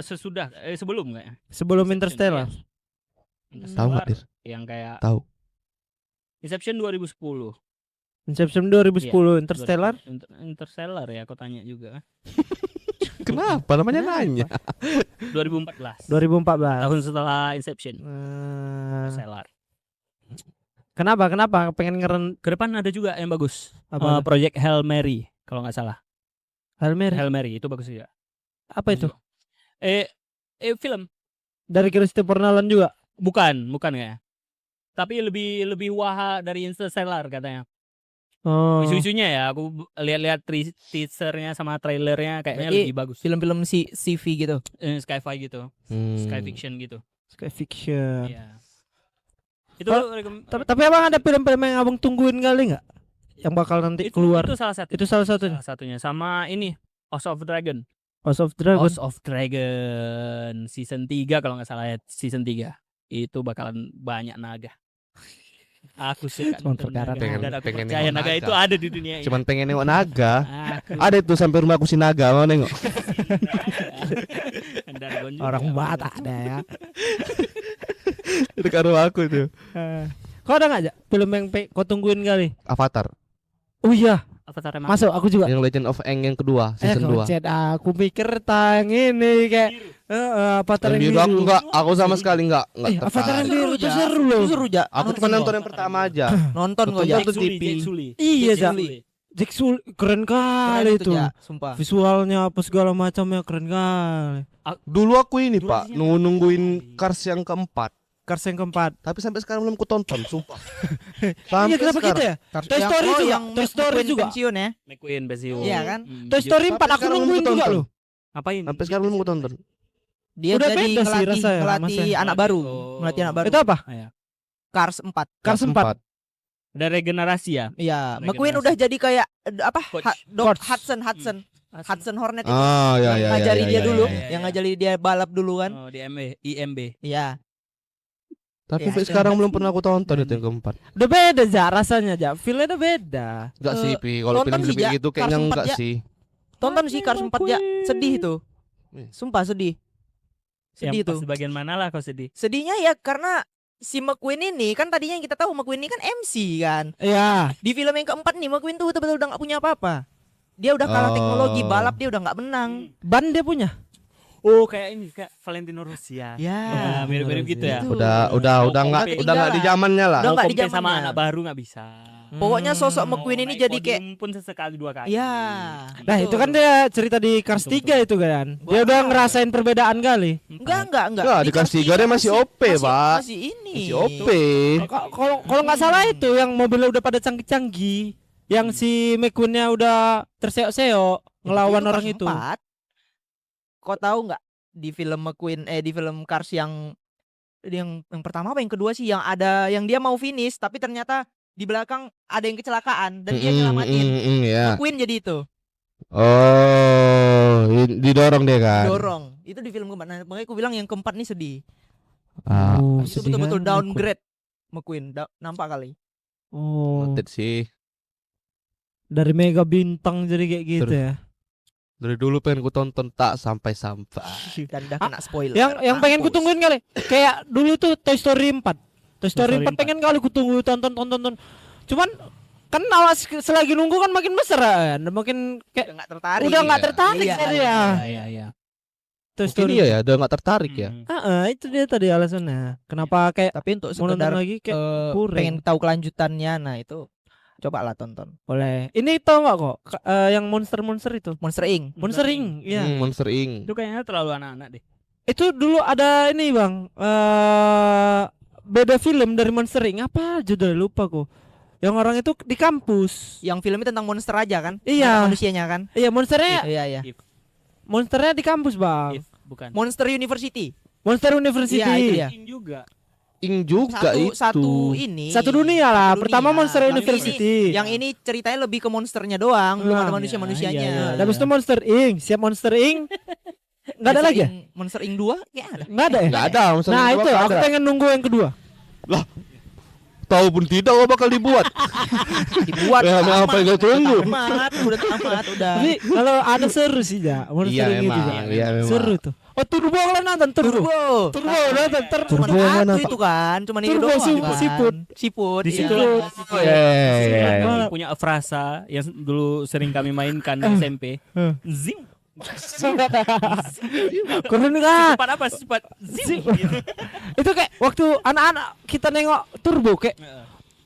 Sebelum kayaknya. Sebelum Inception, Interstellar. iya. Tahu nggak, Interstellar Dir? yang kayak Tahu. Inception 2010. Inception 2010, Interstellar. Interstellar ya, aku tanya juga. Kenapa namanya nanya? 2014. 2014. Tahun setelah Inception. Eh, Interstellar. kenapa? Pengen Ke depan ada juga yang bagus. apa? Project Hail Mary kalau nggak salah. Helmer. Hail Mary itu bagus juga. Apa itu? Film. Dari Christopher Nolan juga. Bukan kayaknya. Tapi lebih wah dari Interstellar katanya. Oh. Isu-isunya ya, aku lihat-lihat teasernya sama trailernya kayaknya Berarti lebih bagus. Film-film CV gitu. Sci-fi gitu, sci fiction gitu. Sky fiction. Iya. Itu Tapi abang ada film-film yang abang tungguin kali nggak? Yang bakal nanti keluar. Itu salah satu. Itu salah satunya. Salah satunya sama ini House of Dragon. House of Dragon. House of Dragon season 3 kalau nggak salah ya, season 3. Itu bakalan banyak naga. Aku suka Sponsor nonton naga. Pengen- Dan aku pengen percaya nengok naga naga. itu ada di dunia ini. Cuman pengen nengok naga. Aku Ada itu sampai rumah aku si naga mau nengok. Dragon juga. Orang Batak ada ya. Dekat rumah aku itu. Kau ada nggak aja film yang kau tungguin kali? Avatar. Oh iya, Avatar emang. masuk aku juga. Yang Legend of Aang yang kedua, season 2. Kocet, aku pikir tayang ini kayak Avatar Yang yang biru aku biru. enggak, aku sama sekali enggak Avatar yang tertarik. biru itu seru loh. Seru Ja. Aku cuma nonton yang pertama aja. Nonton kok Nonton Ja. satu TV. Jack Sully. Iya, Jack Jak. Sully. Jack Sully keren kali Keren itu. Ja, sumpah. Visualnya apa segala macamnya keren kali. Dulu aku ini, Pak, Durasinya nungguin Cars yang keempat. Cars yang keempat. Tapi sampai sekarang belum ku tonton, sumpah. Iya, kenapa gitu ya? Toy Story juga. yang Toy Story McQueen juga. pensiun ya. McQueen pensiun. Iya kan? Toy Story Sampai 4 aku sekarang nungguin belum juga tonton. loh. Ngapain? Sampai sekarang belum ku tonton. Dia Udah jadi beda sih ngelatih, rasanya, ngelatih Mas. anak baru, Oh. ngelatih anak baru. Itu apa? Ah, ya. Cars 4. Cars 4. Ada regenerasi ya. Iya, Regenerasi. McQueen udah jadi kayak apa? Coach. Doc Coach. Hudson Hornet itu. Ah, ya yang ya. ngajari dia dulu, iya, yang iya. ngajari dia balap dulu kan. Oh, di IMB. Iya. Tapi Ya, sampai itu sekarang yang belum pernah aku tonton itu yang keempat. Udah beda Ja rasanya Ja. Feel-nya udah beda. Enggak Eh, sih, Pi. Kalau nonton film sih, Ja. gitu kayaknya Cars 4, enggak Ja. sih. Tonton sih Cars 4 ya. Sedih itu. Wih. Sumpah sedih. Sedih Yang tuh. pas bagian mana lah kau sedih? Sedihnya ya karena si McQueen ini kan tadinya yang kita tahu McQueen ini kan MC kan. Iya. Di film yang keempat nih McQueen tuh betul-betul udah nggak punya apa-apa. Dia udah kalah Oh. teknologi balap, dia udah nggak menang. Ban dia punya. Oh, kayak ini kayak Valentino Rossi ya. Ya. Ya, mirip-mirip gitu ya. Itu. Udah enggak ketinggalan. di zamannya lah. Udah Mau nggak di compare sama zamannya. anak baru nggak bisa. Pokoknya sosok McQueen ini Naik jadi kayak podium pun sesekali 2 kali. ya. Nah, itu kan dia cerita di Cars 3 itu kan. Dia udah ngerasain perbedaan kali. Enggak. Enggak, di Cars 3 dia masih OP, Pak. Masih ini. Masih OP. Kalau nggak salah itu yang mobilnya udah pada canggih-canggih. Yang si McQueen-nya udah terseok-seok ngelawan orang itu. Kau tahu nggak di film McQueen di film Cars yang pertama apa yang kedua sih yang ada yang dia mau finish tapi ternyata di belakang ada yang kecelakaan dan dia nyelamatin. Ya. McQueen jadi itu. Oh, didorong dia kan. Dorong. Itu di film keempat. Nah, makanya aku bilang yang keempat nih sedih. Ah, Itu betul-betul downgrade McQueen. Nampak kali. Oh, noted sih. dari mega bintang jadi kayak gitu ya. Dari dulu pengen ku tonton tak sampai. Dan udah kena spoiler. Yang pengen ku Mampus. tungguin kali. Kayak dulu tuh Toy Story 4. Toy Story Story 4 pengen kali ku tunggu tonton. Cuman kan awas selagi nunggu kan makin besar kan. Makin kayak Udah nggak tertarik. udah nggak Iya. tertarik Iya, saya. Iya. Toy Mungkin Story. iya ya, udah nggak tertarik ya. Itu dia tadi alasannya. Kenapa kayak Tapi untuk mau nonton sekedar lagi kayak kurang. pengen tahu kelanjutannya, nah itu coba lah tonton. boleh. Ini tau nggak kok yang monster itu? Monster Inc. Monster Inc. Iya. Monster Inc. Itu kayaknya terlalu anak-anak deh. Itu dulu ada ini bang, beda film dari Monster Inc. Apa judulnya lupa kok. Yang orang itu di kampus. Yang filmnya tentang monster aja kan? Iya. Tentang manusianya kan? Iya monsternya, Iya. monsternya di kampus bang. If, bukan. Monster University. Monster University. Iya, itu dia. Inc juga. Ing juga itu. Satu ini. Satu dunia lah. Satu Pertama dunia. Monster Yang University. Yang ini ceritanya lebih ke monsternya doang, belum ada manusia-manusianya. iya, iya. Dan habis itu Monster Inc. Siap Monster Inc. Nggak ada lagi ya? Monster Inc 2 kayak ada. Nggak ada ya? Enggak ada, Monster Nah Inc. itu nggak aku ada. pengen nunggu yang kedua. Tahu pun tidak oh bakal dibuat. Dibuat. Ya, apa yang kau tunggu? Udah tamat, udah. Tapi kalau ada seru sih ya Monster Iya Inc. memang, juga. iya memang. Seru tuh. Oh Turbo kalian nonton Turbo. Turbo. Nonton Cuman Turbo yang mana, satu itu kan, cuman itu Turbo doang siput, kan. siput. Siput. Di situ iya. Oh, iya. Mana? punya frasa yang dulu sering kami mainkan di SMP. Zing. Keren kan? Cepat apa? Cepat zing. Itu kayak waktu anak-anak kita nengok Turbo kayak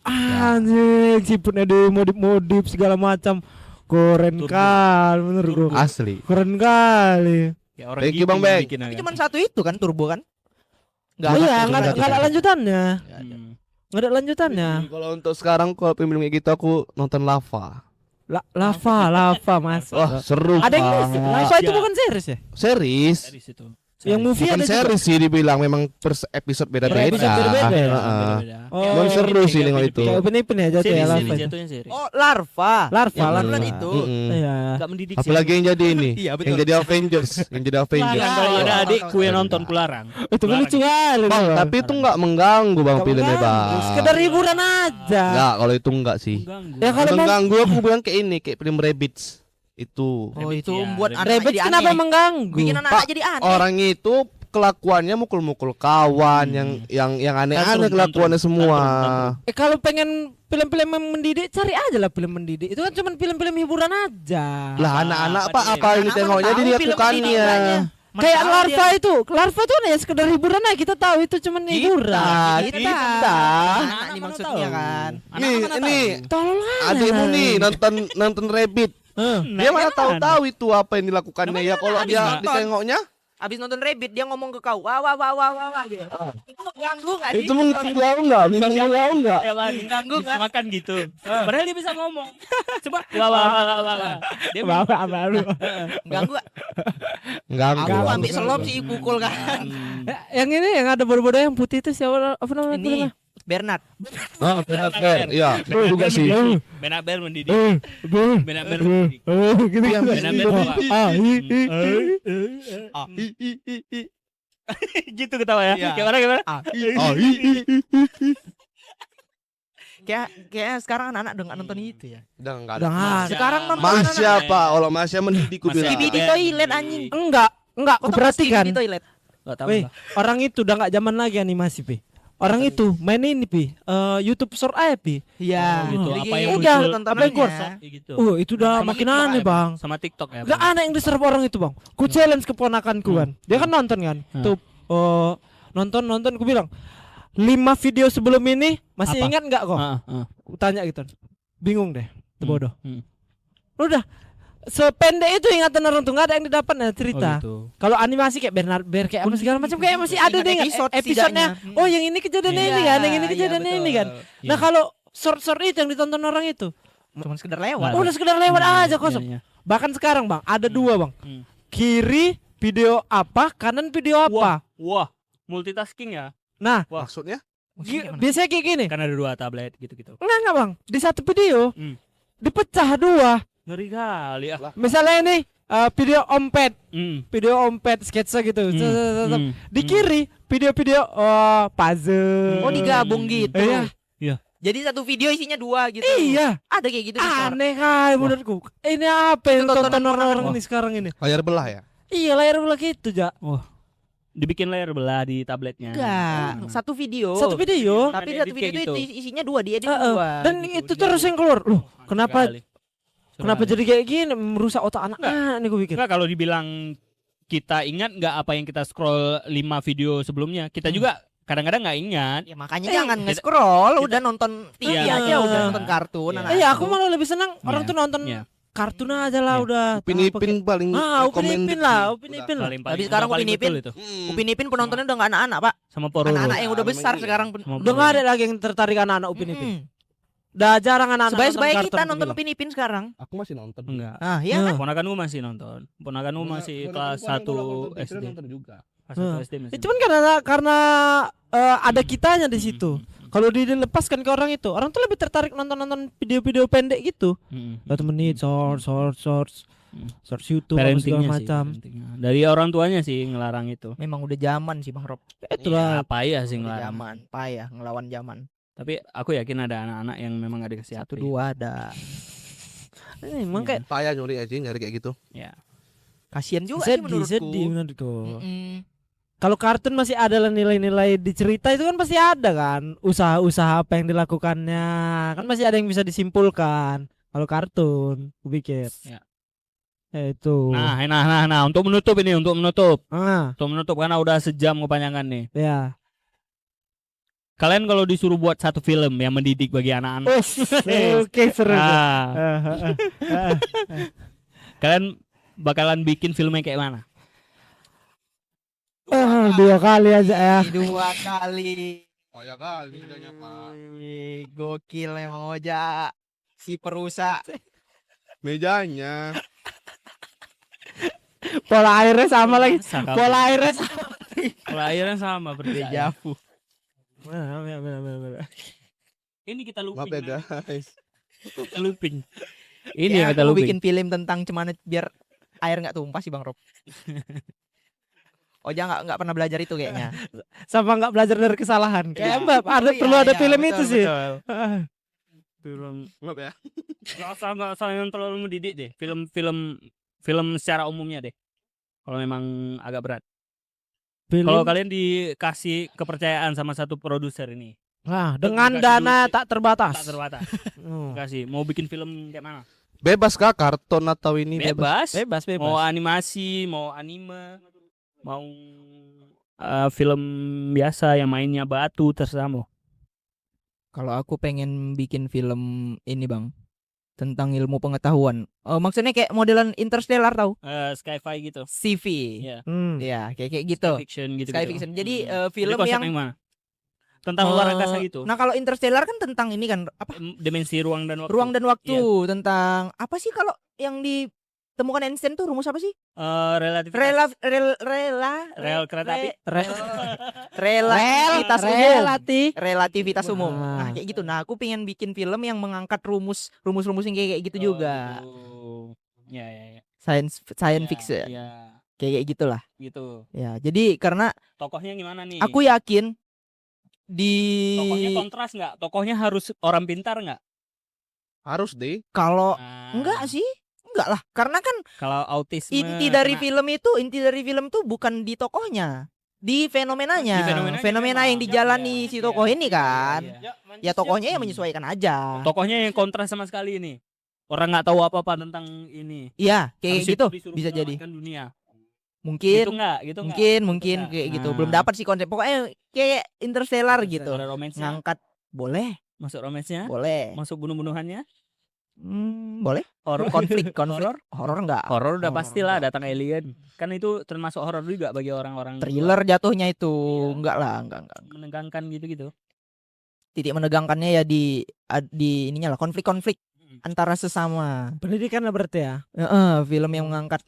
anjing siputnya dimodif segala macam. Keren Turbo. kali menurut gua. Asli. Keren kali. Ya, orang Thank you, gitu Bang yang Beng. bikin, Tapi kan. cuman satu itu kan turbo kan? Oh iya, ada, nggak ada lanjutannya. Hmm. Nggak ada lanjutannya. Kalau untuk sekarang kalau film kayak gitu aku nonton Lava. Lava mas. Wah, seru. Ada yang Pak. Lava itu bukan series ya? Series. Dari situ. Yang movie Bukan ada juga. series sih dibilang memang per episode beda-beda. Per episode beda-beda ya? Heeh. Beda-beda. Oh, Emang seru sih nengok itu. Kayak open ya jatuh ya Series, Lava. series, itu. jatuhnya series. Oh, larva. Larva, Yang larva. beneran itu. Iya. Gak mendidik sih. Apalagi yang jadi ini. Iya, betul. Yang jadi Avengers, yang jadi Avengers. Larang, kalau Iya, ada iya. adikku yang nonton kularang. Itu kan lucu kali. Bang, Bang. tapi itu enggak mengganggu Bang Nggak filmnya, mengganggu, Bang. sekedar hiburan aja. Enggak, kalau itu enggak sih. Mengganggu. Ya kalau mau Mengganggu aku bilang kayak ini, kayak film Rabbids. Itu. Oh, itu Ya, membuat Rabbit. anak Rabbit jadi kenapa aneh. mengganggu? Bikin anak-anak Pak, jadi aneh. Orang itu kelakuannya mukul-mukul kawan yang aneh-aneh Tantrum, kelakuannya tantrum, semua. tantrum. Kalau pengen film-film yang mendidik, cari aja lah film mendidik. Itu kan cuma film-film hiburan aja. Lah anak-anak Pak Apa apa yang Anak-anak ditengoknya mana tahu film dilakukannya. pendidikannya. Mana Kayak tahu larva dia- itu, larva itu ya sekedar hiburan aja. Kita tahu itu cuma hiburan. Kita. Anak nih maksudnya kan. Nih, ini Tolong aja. adikmu nih nonton Rabbit. Dia mana tahu-tahu itu apa yang dilakukannya ya kalau Habis dia nonton. ditengoknya Abis nonton Rabbit dia ngomong ke kau, wah gitu. Itu ganggu nggak sih? itu mengganggu enggak? Ya bang, Ganggu nggak? makan gitu. Padahal dia bisa ngomong. Coba, wah. Dia baru. Ganggu nggak? Enggak. Aku ambil selop sih pukul kan. Yang ini yang ada bodoh-bodoh yang putih itu siapa? Apa namanya? Ini Bernard. Oh, benar. Iya, benar juga sih. Benar-benar mendidik. Bun. Benar-benar mendidik. Gitu kan. Benar-benar Pak. Gitu ketawa ya. Iya. Gimana? Oh, Kayak sekarang anak-anak udah nggak nonton itu ya. udah enggak Udah ada. nggak ada. Sekarang nonton Mas anak-anak. siapa? Kalau Masya mendidik ku Mas bilang. Bibi di toilet anjing. Enggak, Kau aku tahu perhatikan. Bibi di toilet. Gak tahu. Weh, orang itu udah nggak zaman lagi animasi, Pi. Orang itu main ini, Pi. YouTube Short aja, Pi. Iya. gitu. Jadi Apa yang udah, muncul apa yang keluar? tontonannya. Gitu. Itu udah Sama makin TikTok aneh, ya, Bang. Sama TikTok ya. Gak aneh yang diserap orang itu, Bang. Ku challenge keponakanku kan. Dia kan nonton kan. Tuh nonton ku bilang 5 video sebelum ini masih Apa? ingat nggak kok? Ku tanya gitu. Bingung deh. Itu bodoh. Udah sependek itu ingatan orang tuh nggak ada yang didapat cerita. Oh, gitu. Kalau animasi kayak Bernard Bear kayak apa segala macam kayak masih ada Ingat deh episode episodenya. setidaknya. Oh yang ini kejadiannya ini kan, yang ini kejadiannya ini kan. Nah kalau short itu yang ditonton orang itu, Cuma sekedar lewat. Nggak. udah sekedar lewat aja kosong. Iya. Bahkan sekarang bang ada dua bang, kiri video apa, kanan video apa. Wah, multitasking ya. Nah Maksudnya? biasanya kayak gini. Kan ada 2 tablet gitu-gitu. Enggak bang, di satu video Hmm. dipecah 2. Ngeri kali ya. Misalnya ini video ompet, Hmm. sketsa gitu. Hmm. Di kiri video-video puzzle. Oh digabung gitu. Iya. Jadi satu video isinya 2 gitu. Iya. Ada kayak gitu di store. Aneh kali menurutku. Ini apa yang Tontonan tonton orang-orang orang. ini sekarang ini? Layar belah ya? Iya layar belah gitu ja. Dibikin layar belah di tabletnya. Enggak, satu video. Satu video. Tapi Kan satu edit kayak video gitu. itu isinya 2, diedit Heeh. 2. Dan itu terus yang keluar. Loh, kenapa Kali. kenapa jadi kayak gini merusak otak anak-anak nih gue pikir. Enggak, kalau dibilang kita ingat nggak apa yang kita scroll 5 video sebelumnya, kita juga kadang-kadang nggak ingat. Ya makanya jangan nge-scroll, udah nonton TV Iya. aja, udah nonton kartun. Iya. anak-anak Iya, aku tuh. malah lebih senang orang Iya. tuh nonton Iya. kartun aja lah Iya. udah. Upin Ipin paling Upin Ipin lah, Upin Ipin lah. Paling sekarang paling Upin Ipin. betul itu. Upin Ipin penontonnya udah nggak anak-anak, Pak. Sama Pororo. Anak-anak yang udah Memang besar iya. sekarang. Sama Udah nggak Pororo. ada lagi yang tertarik anak-anak Upin Ipin. Mm-mm. Udah jarang anak-anak Sebaya-sebaya kartun, kita aku nonton bilang. Upin Ipin sekarang. Aku masih nonton. Enggak. Ah, iya kan? Ponakanmu masih nonton. Ponakanmu masih kelas 1 SD. juga. Kelas 1 SD masih. Ya, cuman karena ada kitanya di situ. Kalau dilepaskan ke orang itu, orang tuh lebih tertarik nonton video-video pendek gitu. 1 menit, shorts YouTube apa segala Parentingnya sih, macam. parentingnya. Dari orang tuanya sih ngelarang itu. Memang udah zaman sih Bang Rob. Itulah. Apa ya sih Udah ngelarang. zaman, payah ngelawan zaman. Tapi aku yakin ada anak-anak yang memang ada dikasih HP. 1 2 ada. Emang kayak Payah nyari aja nyari kayak gitu. Ya. Kasian juga sih menurutku. Sedih menurutku. Mm-mm. Kalau kartun masih ada lah nilai-nilai di cerita itu kan pasti ada kan. Usaha-usaha apa yang dilakukannya kan masih ada yang bisa disimpulkan. Kalau kartun, aku pikir. Ya. Itu. Nah, untuk menutup Ah, karena udah sejam kepanjangan nih. ya. Kalian kalau disuruh buat satu film yang mendidik bagi anak-anak, Oke, seru. nah, kalian bakalan bikin filmnya kayak mana? 2 kali aja ya. 2 kali. Oh ya kali bedanya, Pak. Wih, gokil emang Oja. Si perusak. Mejanya. Pola airnya sama lagi. Saka- Pola airnya sama. Pola airnya sama berarti. Dejavu. Benar. Ini kita Maaf looping. ya guys. Kita looping. Ini Ya, yang kita aku looping. bikin film tentang gimana biar air nggak tumpah sih Bang Rob. Oja nggak pernah belajar itu kayaknya. Sama nggak belajar dari kesalahan. Kayak Mbak, perlu ada film itu sih. Film Maaf ya. nggak usah yang terlalu mendidik deh. Film secara umumnya deh. Kalau memang agak berat. Kalau kalian dikasih kepercayaan sama satu produser ini, Nah, dengan Dikasih dana duit. tak terbatas. tak terbatas. Hmm. Kasih mau bikin film kayak mana? Bebas kah karton atau ini bebas? Bebas. Bebas. Mau animasi, mau anime, mau film biasa yang mainnya batu, terserah mau. Kalau aku pengen bikin film ini Bang tentang ilmu pengetahuan. Maksudnya kayak modelan Interstellar tahu? Sci-fi gitu. CV. Iya. Ya, kayak gitu. Sci fiction gitu. Sky fiction. Jadi Film film yang mana? Tentang luar angkasa eh, gitu. Nah, kalau Interstellar kan tentang ini kan apa? Dimensi ruang dan waktu. Ruang dan waktu, tentang apa sih kalau yang ditemukan Einstein tuh rumus apa sih? Relativitas. Rel kereta api. Relativitas umum. Relativitas Ah. umum. Nah, kayak gitu. Nah, aku pengen bikin film yang mengangkat rumus-rumus yang kayak gitu juga. Gitu. Ya. Science Ya, fiction. ya, Kayak gitulah. gitu. Ya, jadi karena Tokohnya gimana nih? aku yakin Tokohnya kontras nggak? Tokohnya harus orang pintar nggak? Harus deh. kalau Nah, enggak sih, enggak lah. Karena kan Kalau autisme. inti dari kena- film itu bukan di tokohnya, di fenomenanya. Di fenomenanya Fenomena memang. yang dijalani Iya, si iya, tokoh ini iya, kan. iya. Ya tokohnya yang menyesuaikan aja. Tokohnya yang kontras sama sekali ini. Orang nggak tahu apa-apa tentang ini. Iya, kayak Habis gitu itu disuruh bisa jadi. menyelamatkan dunia. Mungkin Gitu nggak? Gitu nggak? mungkin nggak? kayak gitu. Nah. Belum dapat sih konsep. Pokoknya kayak Interstellar gitu. Ada romansnya. Ngangkat boleh, Masuk romansnya. boleh. Masuk bunuh-bunuhannya. Boleh. Horor. Konflik. Horor enggak? Horor udah Horor pastilah enggak. datang alien. Kan itu termasuk horor juga bagi orang-orang Thriller jatuhnya itu. Iya. Enggak lah, enggak. menegangkan gitu-gitu. Titik menegangkannya ya di ininya lah, konflik-konflik antara sesama. Pendidikan lah berarti ya. Film yang mengangkat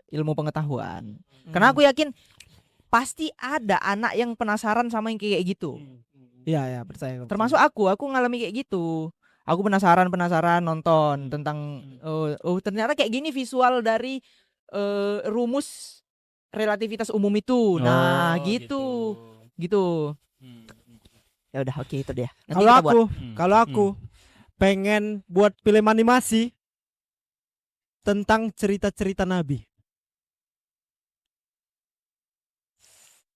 ilmu pengetahuan. Karena aku yakin pasti ada anak yang penasaran sama yang kayak gitu. Iya, percaya. Termasuk aku ngalami kayak gitu. Aku penasaran nonton tentang ternyata kayak gini visual dari rumus relativitas umum itu. Nah, gitu. Ya udah, oke itu dia. Nanti Kalau kita buat. kalau aku pengen buat film animasi tentang cerita-cerita Nabi.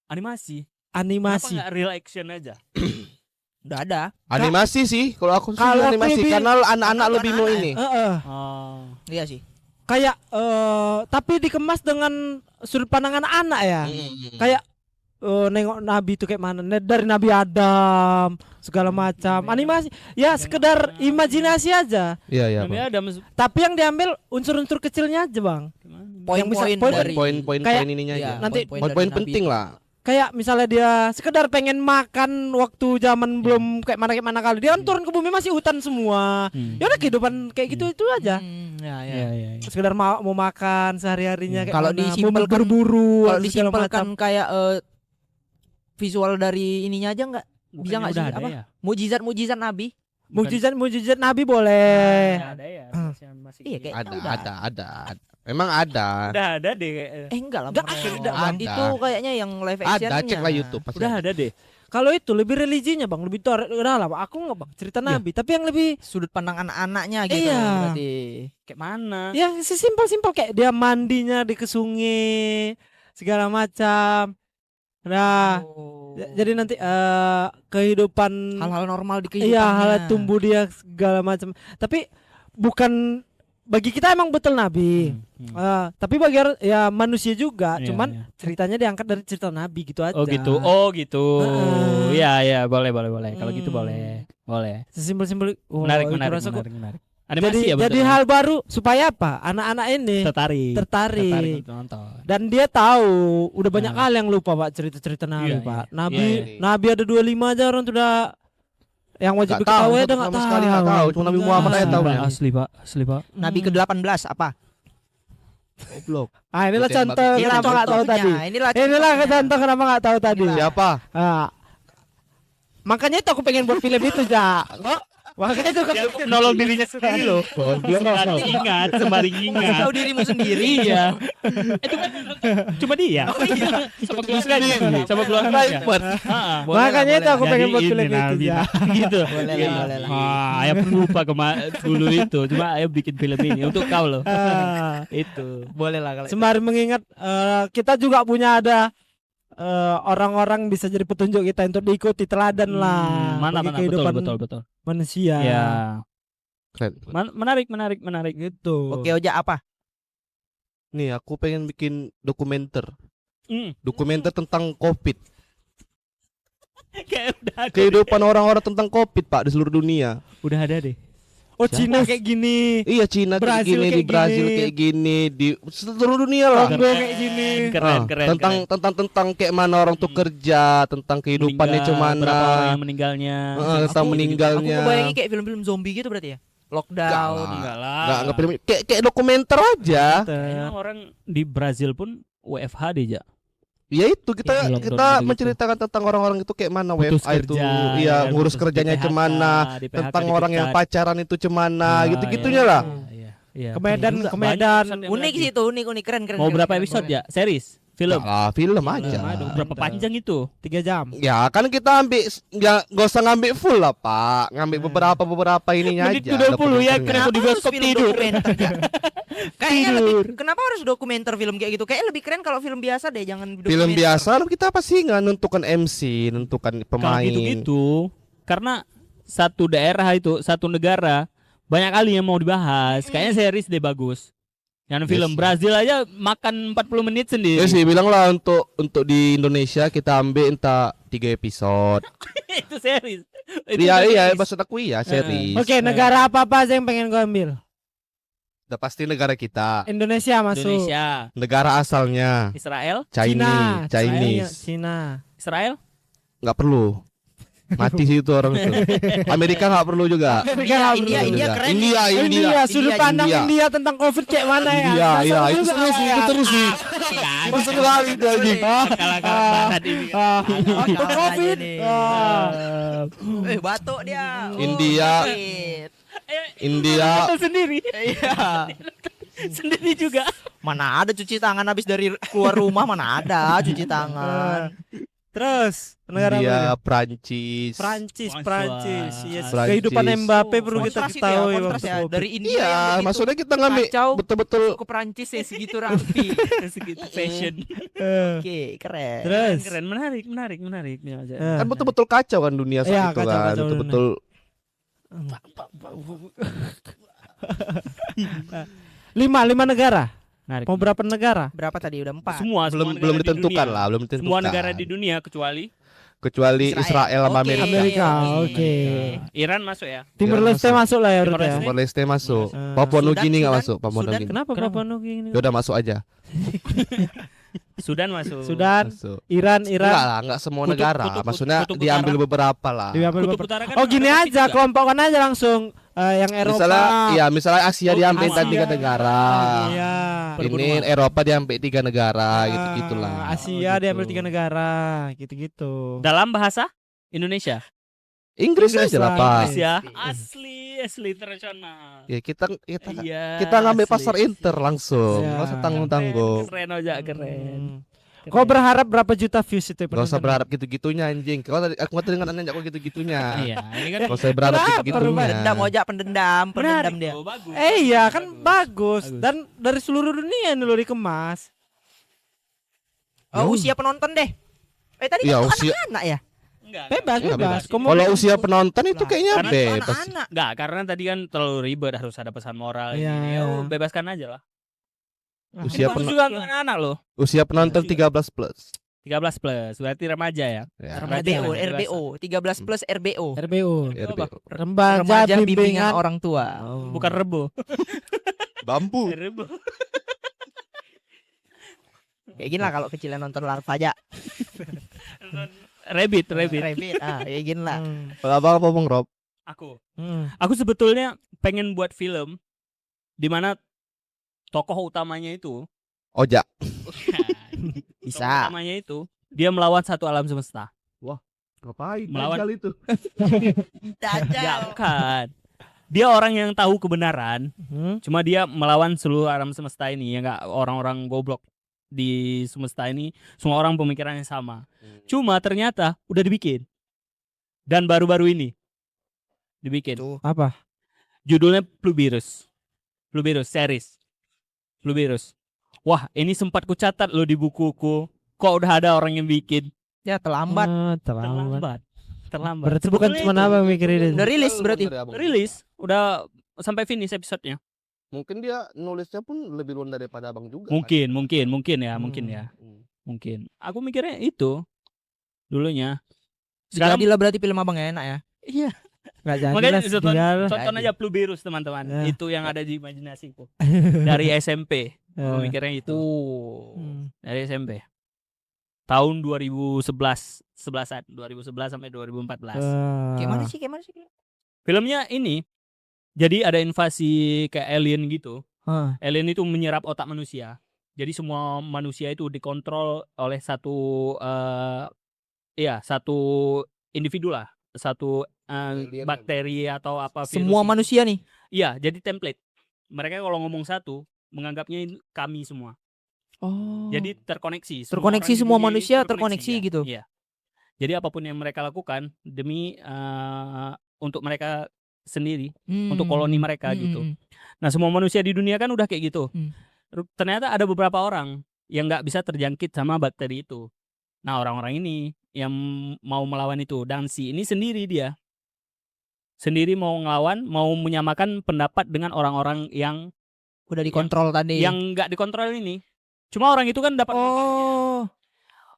Animasi. Animasi. Kenapa nggak real action aja? Udah ada. Animasi sih. Kalau aku sih Kalau aku animasi lebih- karena anak-anak Aku lebih mau anak-anak. ini. Oh. Iya sih. Kayak tapi dikemas dengan sudut pandangan anak ya. Kayak nengok Nabi itu kayak mana, dari Nabi Adam segala macam. Animasi ya sekedar imajinasi aja. Iya iya. Nabi Bang. Adam Tapi yang diambil unsur-unsur kecilnya aja, Bang. Poin-poin poin- dari Poin-poin Kayak- ininya Iya, aja. nanti Poin-poin dari Nabi penting itu. lah. Kayak misalnya dia sekedar pengen makan waktu zaman belum kayak mana kali. Dia kan turun ke bumi masih hutan semua. Ya udah kehidupan kayak gitu itu aja. Ya. Iya. Sekedar mau makan sehari-harinya kayak Kalau mana, mau disimpelkan- berburu Kalau segala disimpelkan macam. kayak visual dari ininya aja nggak? Bisa nggak sih, apa? Ya? Mujizat Nabi? Mujizat Nabi boleh. Ada ya. Masih Iya, kayak Ada. Memang ada. Udah ada deh. enggak lah. Nggak Bang. ada, Bang. Itu kayaknya yang live action. Ada, cek lah YouTube pasti. Udah ada deh. Kalau itu lebih religinya bang, lebih dalam. Aku nggak bang cerita Nabi, tapi yang lebih Sudut pandang anak-anaknya gitu Iya. berarti. Kayak mana? yang sesimpel-simpel kayak dia mandinya di ke sungai segala macam. Nah, Oh. jadi nanti kehidupan hal-hal normal di kehidupannya. iya hal tumbuh dia segala macam. Tapi bukan bagi kita emang betul Nabi. Tapi bagi ya manusia juga, Iya, cuman iya. ceritanya diangkat dari cerita Nabi gitu aja. Oh gitu. Oh gitu. Heeh. Iya, boleh. Kalau gitu Hmm. boleh. Sesimpel-simpel. Menarik. Itu rasaku. Animasi ya Jadi betul. hal baru supaya apa? Anak-anak ini tertarik tertarik. untuk nonton. Dan dia tahu udah banyak Nah. hal yang lupa Pak cerita-cerita Nabi Iya, Pak. iya. Nabi Iya. Nabi ada 25 aja orang sudah yang wajib Nggak tahu, diketahui satu ada nggak sama tahu. sekali nggak tahu, cuma Nabi Muhammad aja tahu. Asli Pak. Nabi ke-18 apa? Goblok. Ah inilah Tembak. contoh Ini kenapa nggak tahu contohnya, tadi. Inilah Inilah contohnya. contoh kenapa nggak tahu tadi. Siapa? Ah. Makanya itu aku pengen buat film itu Ja. Makanya itu Dia nolong dirinya sendiri loh. Sembari ingat. Tahu dirimu sendiri. Iya. Itu kan cuma dia. Sama keluarganya. Sama keluarganya. Heeh. Makanya itu aku pengen buat Jadi film ini itu Nabi. Ja. Gitu. Boleh Iya. lah, boleh lah. Ayah pun lupa dulu itu. Cuma ayah bikin film ini untuk kau loh. Ah. Itu. Boleh lah kalau Sembari mengingat kita juga punya ada orang-orang bisa jadi petunjuk kita untuk diikuti teladan lah Mana bagi kehidupan betul. manusia. Ya. Keren. Menarik. Gitu. Oke, Oja apa? Nih aku pengen bikin dokumenter. Hmm. Dokumenter tentang COVID. Kayak udah ada. Kehidupan orang-orang tentang COVID Pak di seluruh dunia. Udah ada deh. Oh Cina kayak gini. Iya Cina kayak Brazil gini, di kayak Brazil gini. kayak gini, di seluruh dunia lah. Kongo kayak gini. Keren. Tentang kayak mana orang tuh kerja, tentang kehidupannya Meninggal, berapa orang cuman. yang meninggalnya. Tentang Aku meninggalnya. ngebayangin kayak film-film zombie gitu berarti ya. Lockdown. Enggak lah. Nggak film kayak dokumenter aja. Kayaknya orang di Brazil pun WFH deh, Ja. Ya itu kita Ya, lockdown kita gitu-gitu. menceritakan tentang orang-orang itu kayak mana Putus WFA itu, kerja, iya ya, ngurus putus kerjanya di PHK, cemana, di PHK, tentang orang yang dipecat. pacaran itu cemana, Ah, gitu-gitunya iya. lah. Iya. Ke Medan, Juga ke banyak Medan. episode yang Unik lagi. sih itu, unik keren. Mau keren, berapa keren, episode keren. ya? Series? Film? Film aja. Berapa panjang itu? 3 jam. Ya kan kita ambil ya gak usah ngambil full lah Pak, ngambil beberapa ininya Menit aja. 20 ya, dokumenternya. kenapa di bioskop Film tidur? dokumenter, Ja? Kayaknya lebih, kenapa harus dokumenter film kayak gitu? Kayaknya lebih keren kalau film biasa deh, jangan Film dokumenter. biasa kita pasti nggak nentukan MC, nentukan Kalau pemain. gitu-gitu, karena satu daerah itu, satu negara banyak kali yang mau dibahas. Kayaknya series deh bagus. Yang film Yes. Brazil aja makan 40 menit sendiri. Ya sih bilang lah untuk di Indonesia kita ambil entah 3 episode. Itu series. Iya maksud aku iya series. Oke, negara apa aja yang pengen gue ambil? Udah pasti negara kita. Indonesia masuk. Indonesia, Negara asalnya Israel, Cina. Chinese. Cina. Israel. Nggak perlu. Mati sih itu orang itu. Amerika nggak perlu juga. India keren. India, sudut pandang India. India tentang COVID kayak mana ya? Iya, itu Seru terus sih, juga itu ya. terus sih. Masuk lagi itu anjing. Kalah-kalah barat ini. Untuk COVID. Batuk dia. India. Sakit. India. Betul sendiri. Iya. Sendiri juga. Mana ada cuci tangan habis dari keluar rumah, mana ada cuci tangan. Terus negara India, apa? Prancis. Prancis. Prancis. Yes. Prancis. Kehidupan Mbappe perlu kita Kontras itu ya, ketahui kontras waktu ya. COVID. Dari India Iya, yang begitu maksudnya kita ngambil kacau betul-betul ke Perancis ya segitu rapi. Segitu fashion. Oke, keren. Terus. Keren, menarik. kan betul-betul kacau kan dunia saat Iya, itu kacau, kan. kacau Betul-betul lima negara. Menarik. Mau berapa negara? Berapa tadi? Udah 4. Semua belum negara di ditentukan dunia. lah, belum ditentukan. Semua negara di dunia kecuali kecuali Israel sama Oke, Amerika. Amerika, oke. oke. Iran masuk ya. Timur Iran Leste masuk. masuk lah ya Timur berarti ya. Leste. Timor Leste masuk. Ah. Papua Sudan, Nugini nggak Sudan, masuk. Papua Sudan Nugini. Kenapa Kenapa? Papua Nugini? Ya udah masuk aja. Sudan masuk. Sudan, Masuk. Iran, Enggak lah, enggak semua Kutub- negara. kutub- Maksudnya kutub diambil utara. beberapa lah. diambil Kutub beberapa. Utara kan Oh gini ada aja, juga. kelompokkan aja langsung yang Eropa. Misalnya Asia Oh, diambil Asia. 3 negara. Iya. Ini Eropa diambil 3 negara, gitu-gitulah. Asia Oh, gitu. diambil 3 negara, gitu-gitu. Dalam bahasa Indonesia. Inggris aja lah, Pak. Inggris. Ya, asli internasional. Ya kita Iya. kita ngambil asli. pasar inter langsung. Iya. Enggak usah tanggung-tanggung. Keren aja, keren. Kau berharap berapa juta views itu? Gak usah berharap gitu-gitunya anjing. Kau tadi aku tadi dengan nanya kok gitu-gitunya. Iya, ini kan Gak usah berharap Kenapa gitu-gitunya. Pendendam ojak, pendendam dia. bagus. Iya kan bagus. Dan dari seluruh dunia ini lo dikemas. Oh, usia penonton deh. Tadi Iya, kan itu usia- anak-anak ya? Enggak. Bebas, Enggak bebas. Kau mau Kalau usia penonton itu kayaknya Karena bebas. Anak-anak. Enggak, karena tadi kan terlalu ribet harus ada pesan moral Iya, gini. iya. Oh, bebaskan aja lah. Usia Bagus pen- juga untuk anak loh. Usia penonton 13 plus. 13 plus, berarti remaja ya. Ya. Berarti RBO, yang RBO, 13 plus RBO. RBU. RBO. Remaja Remaja bimbingan bimbingan orang tua. Oh. Bukan rebo. Bambu. Rebo. Kayak gini lah kalau kecilnya nonton larva aja. Rabbit. Rabbit. Kayak gini lah. Kalau abang apa Bang Rob? Aku sebetulnya pengen buat film di mana tokoh utamanya itu Ojak. tokoh Bisa. utamanya itu dia melawan satu alam semesta. Ngapain? Melawan- Dajjal itu. Ya, bukan. Dia orang yang tahu kebenaran, cuma dia melawan seluruh alam semesta ini ya, nggak orang-orang goblok di semesta ini, semua orang pemikirannya sama. Cuma ternyata udah dibikin dan baru-baru ini dibikin. Apa? Judulnya Plubirus series Plubirus. Wah, ini sempat kucatat lo di bukuku. Kok udah ada orang yang bikin? Ya terlambat. Terlambat. Terlambat. Berarti bukan Sebetulnya cuma itu apa yang mikirin itu. Udah rilis berarti. rilis, udah sampai finish episodenya. Mungkin dia nulisnya pun lebih duluan daripada abang juga. Mungkin ya. Hmm. Mungkin. Aku mikirnya itu dulunya. Sekarang Sekarang berarti film abang enak ya. iya. Enggak jadi Makanya lah dia. tonton aja Plubirus teman-teman. Ya. Itu yang ada di imajinasiku. Dari SMP. Aku mikirnya itu. Dari SMP. Tahun 2011 sampai 2014. Kayak mana sih? Filmnya ini jadi ada invasi kayak alien gitu. Ah. Alien itu menyerap otak manusia. Jadi semua manusia itu dikontrol oleh satu satu individu lah, satu Alien bakteri atau apa virus. Semua manusia nih. Iya, jadi template. Mereka kalau ngomong satu menganggapnya ini kami semua. Oh. Jadi terkoneksi. Terkoneksi orang di semua dunia ini manusia terkoneksi ya. gitu. Iya. Jadi apapun yang mereka lakukan demi untuk mereka sendiri, untuk koloni mereka gitu. Nah, semua manusia di dunia kan udah kayak gitu. Ternyata ada beberapa orang yang nggak bisa terjangkit sama bakteri itu. Nah, orang-orang ini yang mau melawan itu, dan si ini sendiri dia sendiri mau ngelawan, mau menyamakan pendapat dengan orang-orang yang Udah dikontrol tadi. yang nggak dikontrol ini. Cuma orang itu kan dapat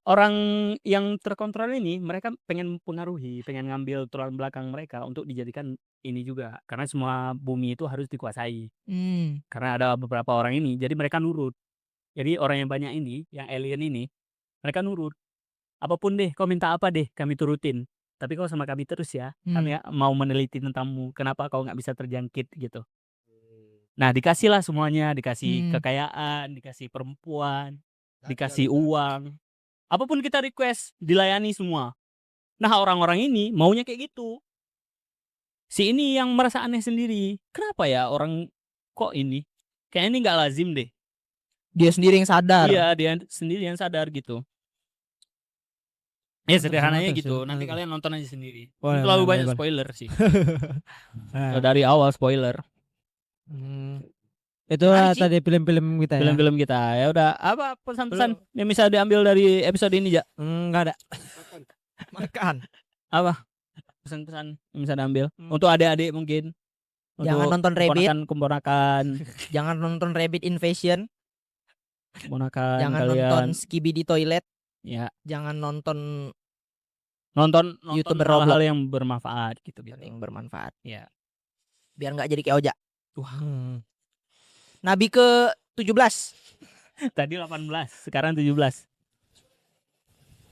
orang yang terkontrol ini, mereka pengen pengaruhi, pengen ngambil tulang belakang mereka untuk dijadikan ini juga, karena semua bumi itu harus dikuasai. Karena ada beberapa orang ini, jadi mereka nurut. Jadi orang yang banyak ini, yang alien ini, mereka nurut. Apapun deh, kau minta apa deh, kami turutin. Tapi kau sama kami terus ya, kami mau meneliti tentangmu. Kenapa kau nggak bisa terjangkit gitu? Nah, dikasihlah semuanya, dikasih kekayaan, dikasih perempuan, dikasih uang. Apapun kita request, dilayani semua. Nah, orang-orang ini maunya kayak gitu. Si ini yang merasa aneh sendiri. Kenapa ya orang kok ini? Kayaknya ini nggak lazim deh. Dia sendiri yang sadar. Iya, dia sendiri yang sadar gitu. Ya sederhananya Terus, gitu. ya. Nanti kalian nonton aja sendiri. Boleh, Terlalu boleh, banyak boleh. spoiler sih. Ah. Dari awal spoiler. Itu Menarik sih. tadi film-film kita ya. Film-film kita. Ya udah, apa pesan-pesan yang bisa diambil dari episode ini, Jak? Enggak ada. Makan. Apa? Pesan-pesan yang bisa diambil untuk adik-adik mungkin. Jangan Untuk nonton Rabbit. keponakan, Jangan nonton Rabbit Invasion. keponakan Jangan kalian. nonton Skibidi Toilet. Ya, Jangan nonton nonton YouTuber hal-hal Roblox. yang bermanfaat gitu. yang bermanfaat. Ya. Biar nggak jadi kayak Oja. Hmm. Nabi ke 17. Tadi 18, sekarang 17.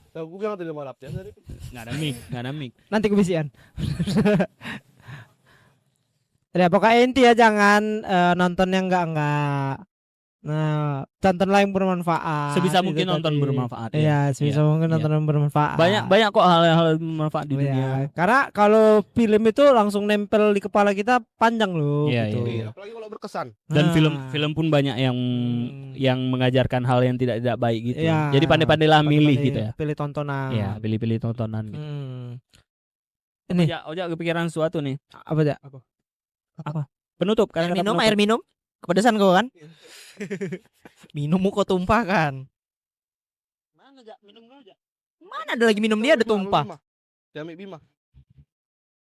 Tahu gue bilang tadi malam ya tadi. Nggak ada mic. Nanti kebisian. Ya pokoknya inti ya jangan nonton yang enggak Nah, tontonlah yang bermanfaat. Sebisa itu mungkin nonton tadi. bermanfaat ya. Iya, sebisa mungkin Iya. nonton yang bermanfaat. Banyak kok hal-hal bermanfaat di Iya, dunia. karena kalau film itu langsung nempel di kepala kita panjang loh. Iya, gitu. iya. Apalagi kalau berkesan. Dan Nah. film pun banyak yang mengajarkan hal yang tidak baik gitu. Iya. Jadi pandai-pandailah milih Pandai-pandai gitu ya. Pilih tontonan. Iya, pilih-pilih tontonan gitu. Ini Ojak kepikiran sesuatu nih. apa ya? Penutup Air kata-kata minum, penutup. air minum. Kepedesan kau kan? Minummu kau tumpah kan? Mana Jak? Minum dulu Jak. Mana ada lagi minum dia ada tumpah. Jami Bima.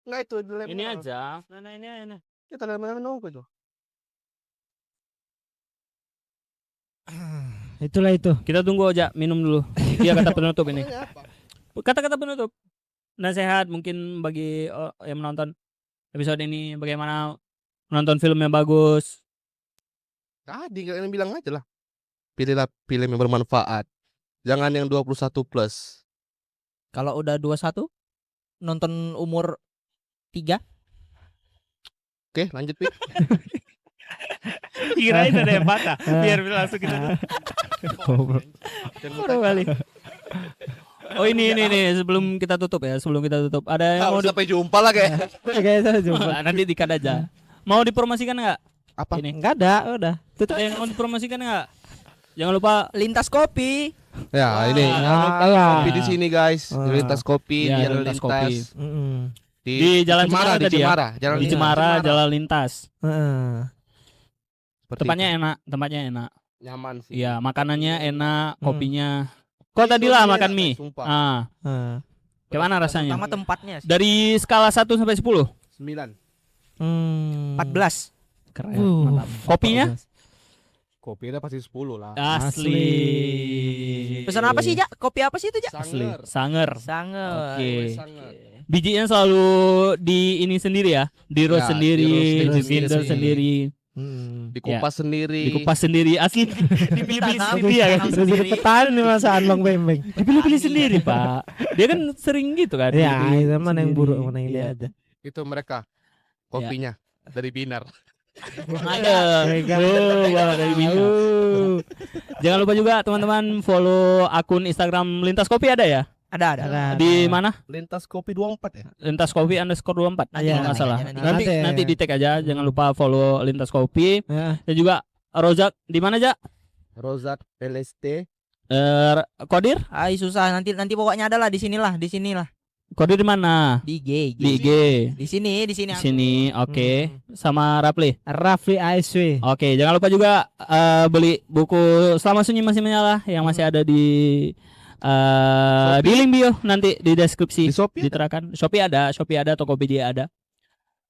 Enggak itu di lem. Ini aja. Nah, ini. Kita dalam minum itu. Itulah itu. Kita tunggu Ojak minum dulu. Dia kata penutup ini. Kata-kata penutup. Nasihat mungkin bagi yang menonton episode ini, bagaimana menonton film yang bagus. Tadi kalian bilang aja lah. Pilihlah film yang bermanfaat. Jangan yang 21 plus. Kalau udah 21 nonton umur 3. Oke, lanjut Pi. Kirain ada yang patah. Biar langsung kita balik. Oh ini sebelum kita tutup ya, ada yang mau Sampai jumpa lah kayak. Kayaknya jumpa. nanti dikat aja. Mau dipromosikan nggak? Apa? Ini. Enggak ada, udah. Tutup. Ada yang mau dipromosikan nggak? Jangan lupa Lintas kopi. Ya, ini. Ah, Kopi di sini guys. Ah. Di Lintas Kopi, Ya, di Jalan Lintas Lintas. Kopi. Di Jalan Cemara di tadi ya? Cemara, Jalan di Cemara, Jalan Lintas. Seperti Tempatnya itu. enak. Nyaman sih. Iya, makanannya enak, kopinya. Kok tadi lah makan mie? Sumpah. Ah, gimana rasanya? Pertama tempatnya sih. Dari skala 1 sampai 10. 9. 14. Keren. Mantap. Kopinya? Kopi udah pasti 10 lah. Asli. Pesan apa sih, Jak? Kopi apa sih itu, Jak? Asli. Sanger. Sangat. Oke. Sangat. Bijinya selalu di ini sendiri ya, di roast Ya, sendiri, di roast di sendiri. blender sendiri, Dikupas sendiri. dikupas sendiri, asli dipilih-pilih Tanam. sendiri ya kan. Tanam Terus jadi sendiri. petani nih masaan Bang Bembeng. Dipilih-pilih sendiri pak. Dia kan sering gitu kan. Ya, pilih-pilih itu mana yang sendiri. buruk, mana yang Iya. dia ada. Itu mereka. Kopinya dari Binar. Ada. Wah, dari Bima. Jangan lupa juga teman-teman follow akun Instagram Lintas Kopi ada ya? Ada. Di mana? Lintas Kopi 24 ya. Lintas Kopi _24 Nanti, kalau nggak nanti, salah. nanti. Nanti di tag aja. Jangan lupa follow Lintas Kopi Ya. dan juga Rozak di mana aja? Rozak LST. Kodir? Ay susah nanti pokoknya ada lah di sinilah. Kodir di mana? Di IG. Di IG. Di sini Di sini, oke. Sama Rapli. Rafli ASW. Oke, jangan lupa juga beli buku Selama Sunyi Masih Menyala yang masih ada di link bio nanti di deskripsi Di Shopee diterakan. Shopee ada, Tokopedia ada.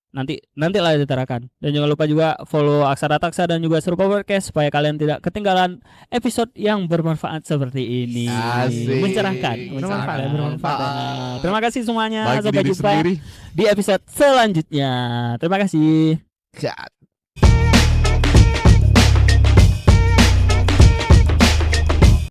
Nanti lah diterakan. Dan jangan lupa juga follow Aksara Taksa dan juga Serupa Podcast supaya kalian tidak ketinggalan episode yang bermanfaat seperti ini. Asik. Mencerahkan, bermanfaat. Terima kasih semuanya. Bagi Sampai diri jumpa sendiri. di episode selanjutnya. Terima kasih. Cat.